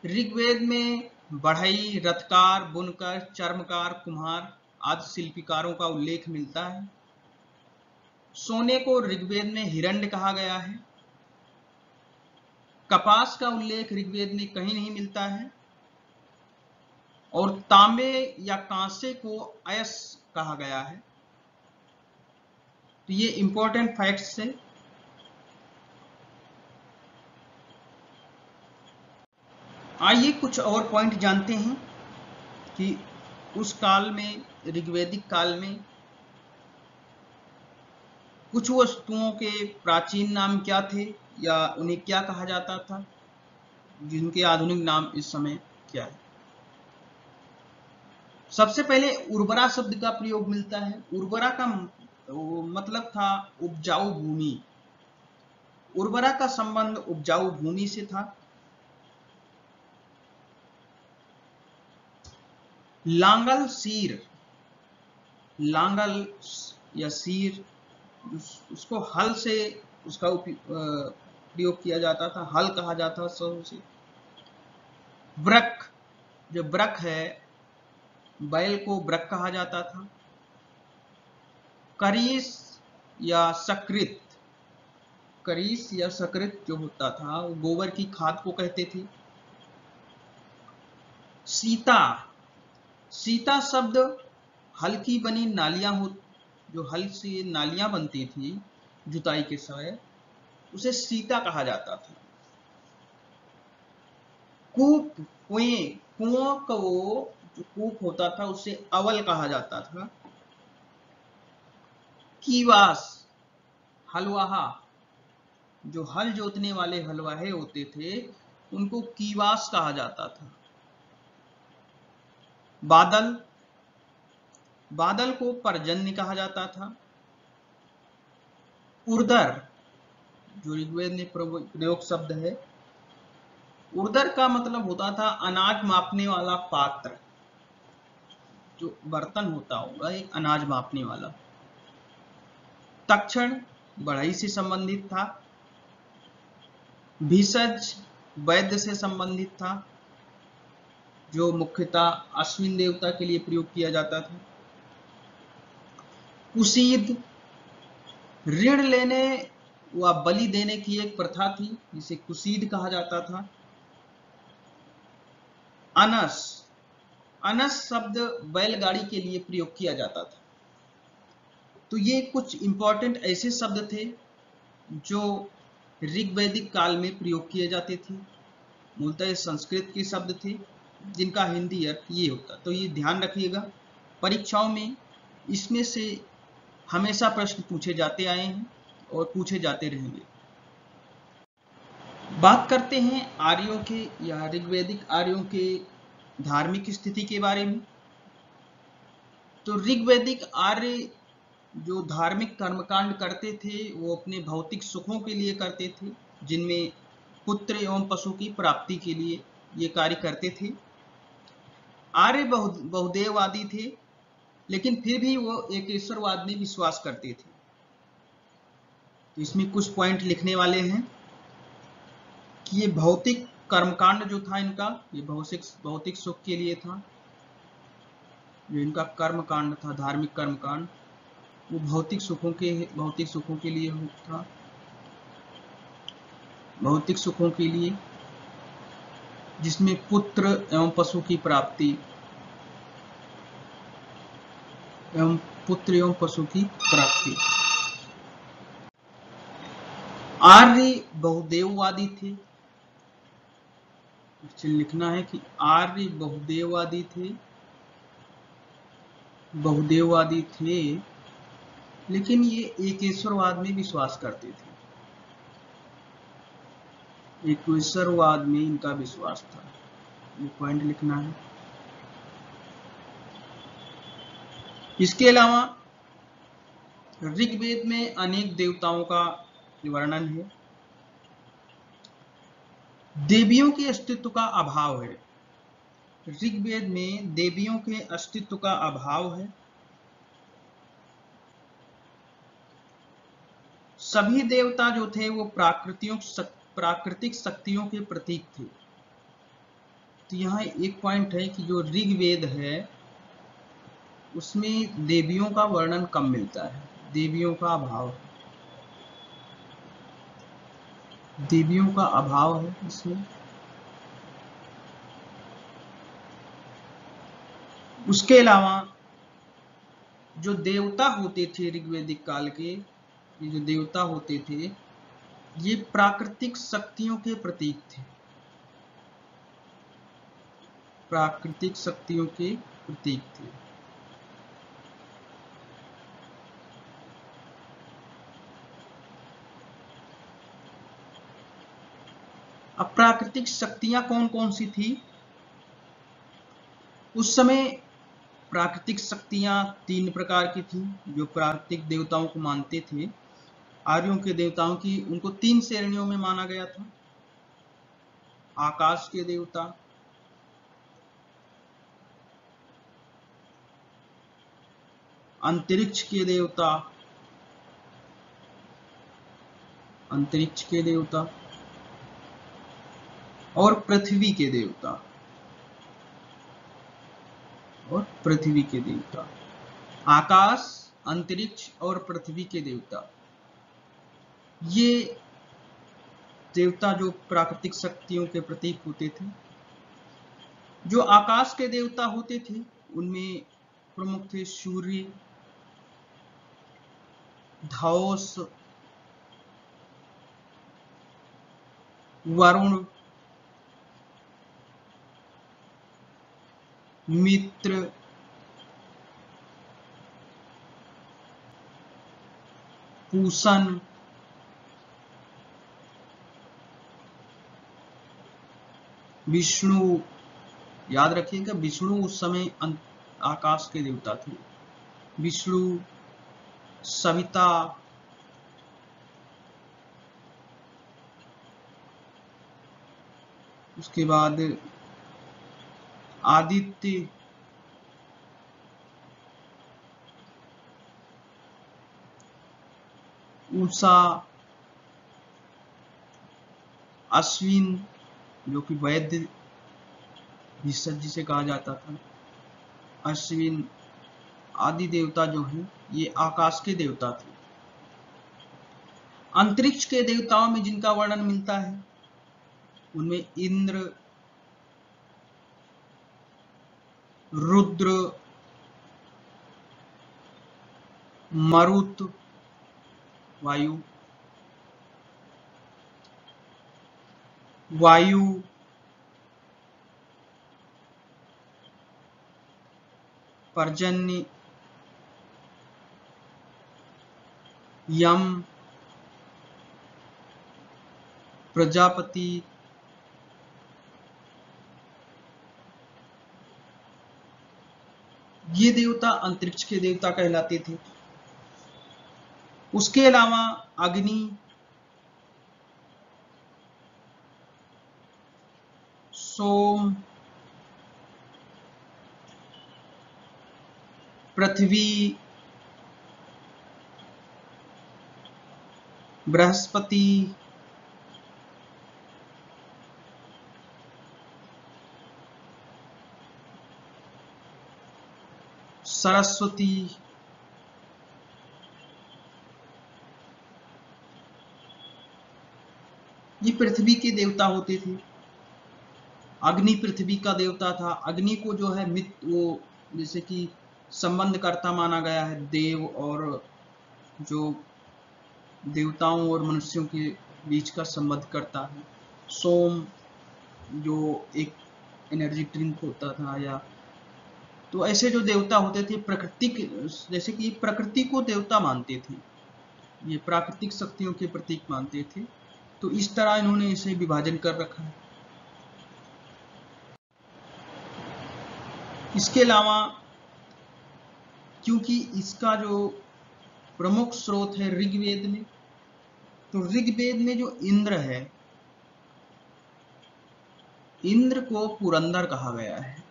ऋग्वेद में बढ़ई, रथकार, बुनकर, चर्मकार, कुम्हार आदि शिल्पकारों का उल्लेख मिलता है। सोने को ऋग्वेद में हिरण्य कहा गया है। कपास का उल्लेख ऋग्वेद में कहीं नहीं मिलता है, और तांबे या कांसे को अयस कहा गया है। तो ये इंपॉर्टेंट फैक्ट्स है। आइए कुछ और पॉइंट जानते हैं कि उस काल में, ऋग्वैदिक काल में, कुछ वस्तुओं के प्राचीन नाम क्या थे या उन्हें क्या कहा जाता था, जिनके आधुनिक नाम इस समय क्या है। सबसे पहले उर्वरा शब्द का प्रयोग मिलता है। उर्वरा का मतलब था उपजाऊ भूमि। उर्वरा का संबंध उपजाऊ भूमि से था। लांगल सीर, लांगल या सीर, उसको हल से उसका प्रयोग किया जाता था, हल कहा जाता था उसे। ब्रक, जो ब्रक है, बैल को ब्रक कहा जाता था। करीस या सकृत, करीस या सकृत जो होता था वो गोबर की खाद को कहते थे। सीता, सीता शब्द हल की बनी नालियां हो, जो हल से नालियां बनती थी जुताई के समय, उसे सीता कहा जाता था। कूप, कुएं, कुओं को जो कूप होता था उसे अवल कहा जाता था। कीवास, हलवाहा, जो हल जोतने वाले हलवाहे होते थे उनको कीवास कहा जाता था। बादल, बादल को परजन्य कहा जाता था। उर्दर, जो ऋग्वेद में प्रयोग शब्द है, उर्दर का मतलब होता था अनाज मापने वाला पात्र, जो बर्तन होता होगा एक अनाज मापने वाला। तक्षण बढ़ई से संबंधित था। भिषज वैद्य से संबंधित था, जो मुख्यतः अश्विन देवता के लिए प्रयोग किया जाता था। कुसीद, ऋण लेने व बलि देने की एक प्रथा थी जिसे कुसीद कहा जाता था। अनस, अनस शब्द बैलगाड़ी के लिए प्रयोग किया जाता था। तो ये कुछ इंपॉर्टेंट ऐसे शब्द थे जो ऋग्वैदिक काल में प्रयोग किए जाते थे। मूलतः संस्कृत के शब्द थे जिनका हिंदी अर्थ ये होता। तो ये ध्यान रखिएगा, परीक्षाओं में इसमें से हमेशा प्रश्न पूछे जाते आए हैं और पूछे जाते रहेंगे। बात करते हैं आर्यों के या ऋग्वैदिक आर्यों के धार्मिक स्थिति के बारे में। तो ऋग्वैदिक आर्य जो धार्मिक कर्मकांड करते थे वो अपने भौतिक सुखों के लिए करते थे, जिनमें पुत्र एवं पशु की प्राप्ति के लिए ये कार्य करते थे। आर्य बहुदेववादी थे, लेकिन फिर भी वो एकेश्वरवाद में विश्वास करते थे। तो इसमें कुछ पॉइंट लिखने वाले हैं कि ये भौतिक कर्मकांड जो था इनका, ये भौतिक सुख के लिए था। जो इनका कर्मकांड था, धार्मिक कर्मकांड, वो भौतिक सुखों के लिए था, भौतिक सुखों के लिए, जिसमें पुत्र एवं पशु की प्राप्ति एवं पुत्र एवं पशु की प्राप्ति। आर्य बहुदेववादी थे। लिखना है कि आर्य बहुदेववादी थे, लेकिन ये एकेश्वरवाद में विश्वास करते थे। एकेश्वरवाद में इनका विश्वास था, ये पॉइंट लिखना है। इसके अलावा ऋग्वेद में अनेक देवताओं का वर्णन है। देवियों के अस्तित्व का अभाव है। ऋग्वेद में देवियों के अस्तित्व का अभाव है। सभी देवता जो थे वो प्राकृतिक शक्तियों के प्रतीक थे। तो यहाँ एक पॉइंट है कि जो ऋग्वेद है उसमें देवियों का वर्णन कम मिलता है, देवियों का अभाव है, देवियों का अभाव है इसमें। उसके अलावा जो देवता होते थे ऋग्वैदिक काल के, ये जो देवता होते थे ये प्राकृतिक शक्तियों के प्रतीक थे, प्राकृतिक शक्तियों के प्रतीक थे। अब प्राकृतिक शक्तियां कौन कौन सी थी? उस समय प्राकृतिक शक्तियां 3 प्रकार की थी, जो प्राकृतिक देवताओं को मानते थे। आर्यों के देवताओं की उनको 3 श्रेणियों में माना गया था। आकाश के देवता, अंतरिक्ष के देवता, अंतरिक्ष के देवता और पृथ्वी के देवता, और पृथ्वी के देवता। आकाश, अंतरिक्ष और पृथ्वी के देवता, ये देवता जो प्राकृतिक शक्तियों के प्रतीक होते थे। जो आकाश के देवता होते थे उनमें प्रमुख थे सूर्य, धौस, वरुण, मित्र, पूषण, विष्णु। याद रखिएगा विष्णु उस समय आकाश के देवता थे। विष्णु, सविता, उसके बाद आदित्य, उषा, अश्विन जो कि वैद्य जिसे कहा जाता था, अश्विन आदि देवता जो हैं ये आकाश के देवता थे। अंतरिक्ष के देवताओं में जिनका वर्णन मिलता है उनमें इंद्र, रुद्र, मरुत वायु, वायु, पर्जन्य, यम, प्रजापति, ये देवता अंतरिक्ष के देवता कहलाते थे। उसके अलावा अग्नि, सोम, पृथ्वी, बृहस्पति, सरस्वती, ये पृथ्वी के देवता होते थे। अग्नि पृथ्वी का देवता था। अग्नि को जो है मित्र, वो जैसे कि संबंधकर्ता माना गया है देव और जो देवताओं और मनुष्यों के बीच का संबंध करता है। सोम जो एक एनर्जी ड्रिंक होता था, या तो ऐसे जो देवता होते थे प्राकृतिक, जैसे कि प्रकृति को देवता मानते थे, ये प्राकृतिक शक्तियों के प्रतीक मानते थे। तो इस तरह इन्होंने इसे विभाजन कर रखा है। इसके अलावा क्योंकि इसका जो प्रमुख स्रोत है ऋग्वेद में, तो ऋग्वेद में जो इंद्र है, इंद्र को पुरंदर कहा गया है।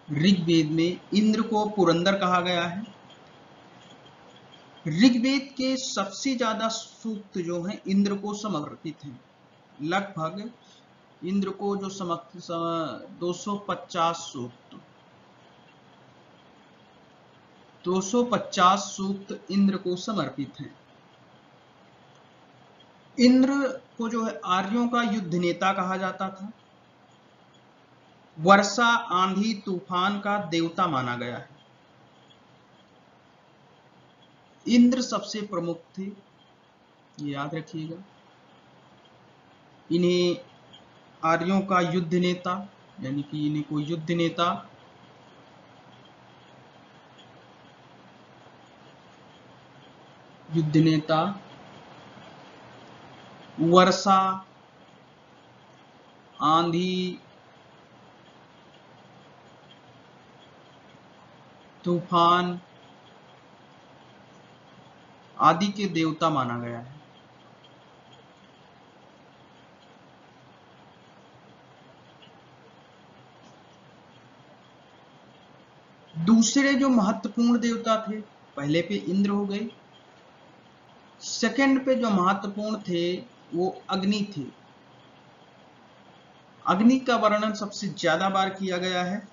ऋग्वेद में इंद्र को पुरंदर कहा गया है। ऋग्वेद के सबसे ज्यादा सूक्त जो हैं इंद्र को समर्पित हैं। लगभग इंद्र को जो 250 सूक्त, 250 सूक्त इंद्र को समर्पित हैं। इंद्र को जो है आर्यों का युद्ध नेता कहा जाता था। वर्षा, आंधी, तूफान का देवता माना गया है। इंद्र सबसे प्रमुख थे, ये याद रखिएगा। इन्हें आर्यों का युद्ध नेता, यानी कि इन्हें कोई युद्ध नेता, युद्ध नेता, वर्षा, आंधी, तूफान आदि के देवता माना गया है। दूसरे जो महत्वपूर्ण देवता थे, पहले पे इंद्र हो गए, सेकंड पे जो महत्वपूर्ण थे वो अग्नि थे। अग्नि का वर्णन सबसे ज्यादा बार किया गया है।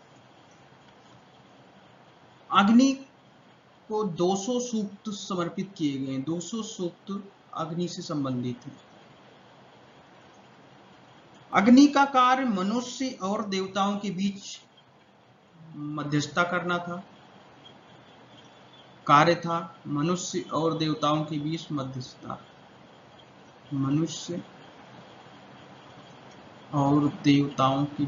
अग्नि को 200 सूक्त समर्पित किए गए हैं। 200 सूक्त अग्नि से संबंधित है। अग्नि का कार्य मनुष्य और देवताओं के बीच मध्यस्थता करना था। कार्य था मनुष्य और देवताओं के बीच मध्यस्थता। मनुष्य और देवताओं के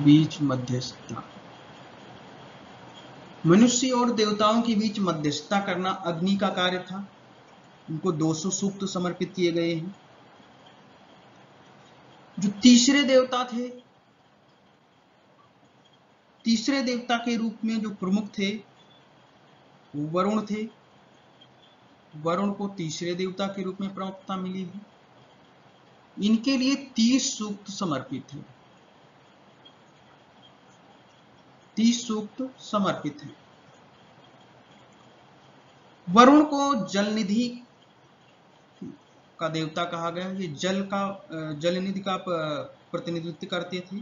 बीच मध्यस्थता। मनुष्य और देवताओं के बीच मध्यस्थता करना अग्नि का कार्य था। उनको 200 सूक्त समर्पित किए गए हैं। जो तीसरे देवता थे, तीसरे देवता के रूप में जो प्रमुख थे वो वरुण थे। वरुण को तीसरे देवता के रूप में प्रमुखता मिली है। इनके लिए 30 सूक्त समर्पित है। 30 सूक्त समर्पित है। वरुण को जलनिधि का देवता कहा गया। ये जलनिधि का प्रतिनिधित्व करते थे।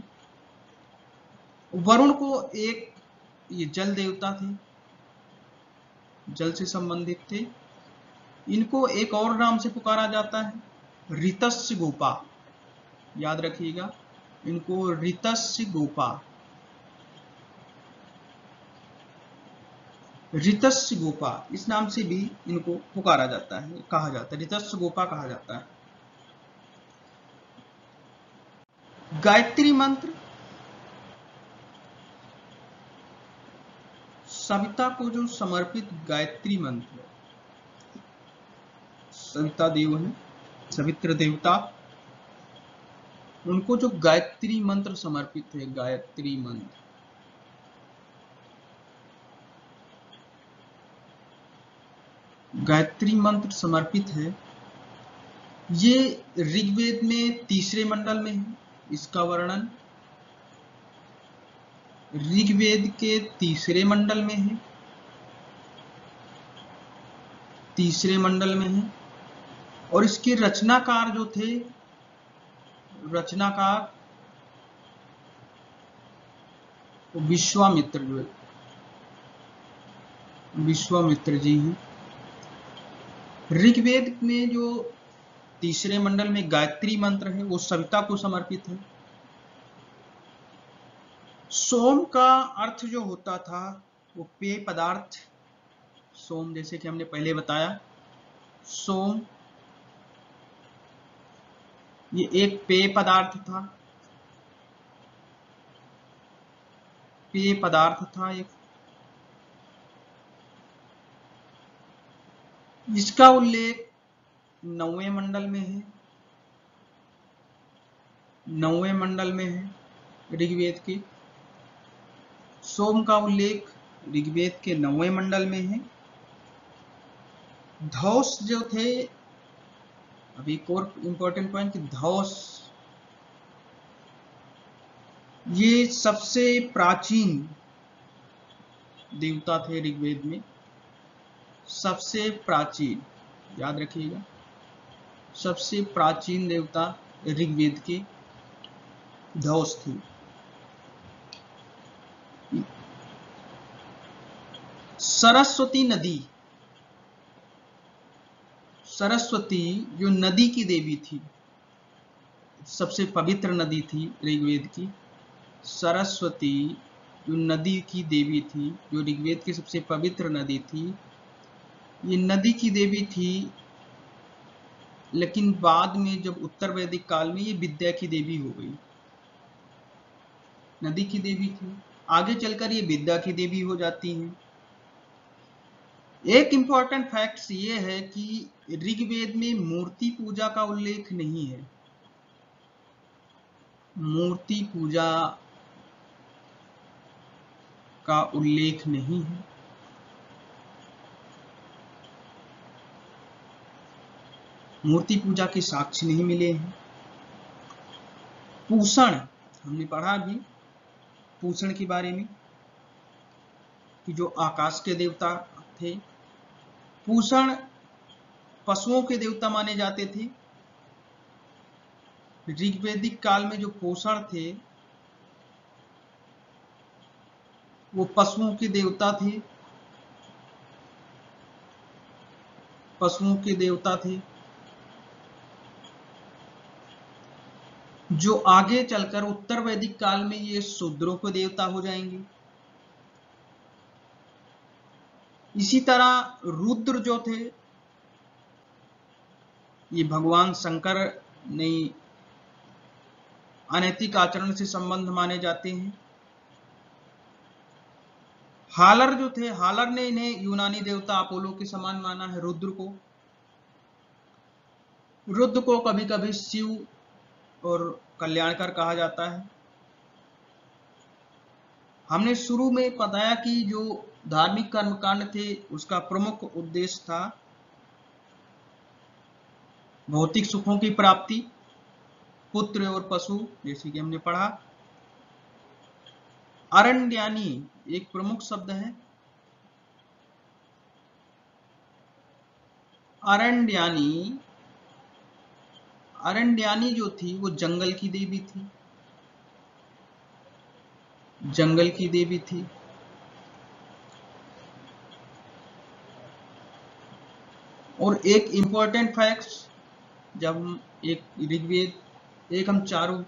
वरुण को ये जल देवता थे, जल से संबंधित थे। इनको एक और नाम से पुकारा जाता है, ऋतस्य गोपा। याद रखिएगा, इनको ऋतस्य गोपा, ऋतस्य गोपा इस नाम से भी इनको पुकारा जाता है, कहा जाता है, ऋतस्य गोपा कहा जाता है। गायत्री मंत्र सविता को जो समर्पित गायत्री मंत्र, सविता देव है, सवित्र देवता, उनको जो गायत्री मंत्र समर्पित है, गायत्री मंत्र, गायत्री मंत्र समर्पित है। ये ऋग्वेद में तीसरे मंडल में है। इसका वर्णन ऋग्वेद के तीसरे मंडल में है, तीसरे मंडल में है। और इसके रचनाकार जो थे, रचनाकार विश्वामित्र, जो विश्वामित्र जी हैं। ऋग्वेद में जो तीसरे मंडल में गायत्री मंत्र है वो सविता को समर्पित है। सोम का अर्थ जो होता था वो पेय पदार्थ। सोम जैसे कि हमने पहले बताया, सोम ये एक पेय पदार्थ था, पेय पदार्थ था एक। इसका उल्लेख 9वें मंडल में है, 9वें मंडल में है ऋग्वेद के। सोम का उल्लेख ऋग्वेद के 9वें मंडल में है। धौस जो थे, अभी एक और इंपॉर्टेंट पॉइंट कि धौस ये सबसे प्राचीन देवता थे ऋग्वेद में, सबसे प्राचीन, याद रखिएगा, सबसे प्राचीन देवता ऋग्वेद के धौस थे। सरस्वती नदी, सरस्वती जो नदी की देवी थी, सबसे पवित्र नदी थी ऋग्वेद की। सरस्वती जो नदी की देवी थी, जो ऋग्वेद की सबसे पवित्र नदी थी, ये नदी की देवी थी। लेकिन बाद में जब उत्तर वैदिक काल में ये विद्या की देवी हो गई। नदी की देवी थी, आगे चलकर ये विद्या की देवी हो जाती हैं। एक इंपॉर्टेंट फैक्ट ये है कि ऋग्वेद में मूर्ति पूजा का उल्लेख नहीं है। मूर्ति पूजा का उल्लेख नहीं है। मूर्ति पूजा के साक्ष्य नहीं मिले हैं। पूषण, हमने पढ़ा भी पूषण के बारे में कि जो आकाश के देवता थे। पूषण पशुओं के देवता माने जाते थे। ऋग्वैदिक काल में जो पोषण थे वो पशुओं के देवता थे, पशुओं के देवता थे, जो आगे चलकर उत्तर वैदिक काल में ये शूद्रों के देवता हो जाएंगे। इसी तरह रुद्र जो थे ये भगवान शंकर ने अनैतिक आचरण से संबंध माने जाते हैं। हालर जो थे, हालर ने इन्हें यूनानी देवता अपोलो के समान माना है। रुद्र को कभी कभी शिव और कल्याणकर कहा जाता है। हमने शुरू में बताया कि जो धार्मिक कर्मकांड थे उसका प्रमुख उद्देश्य था भौतिक सुखों की प्राप्ति, पुत्र और पशु, जैसे कि हमने पढ़ा। अरण्यानी एक प्रमुख शब्द है। अरण्यानी जो थी वो जंगल की देवी थी, जंगल की देवी थी। और एक इंपॉर्टेंट फैक्ट, जब हम एक ऋग्वेद, एक हम चारों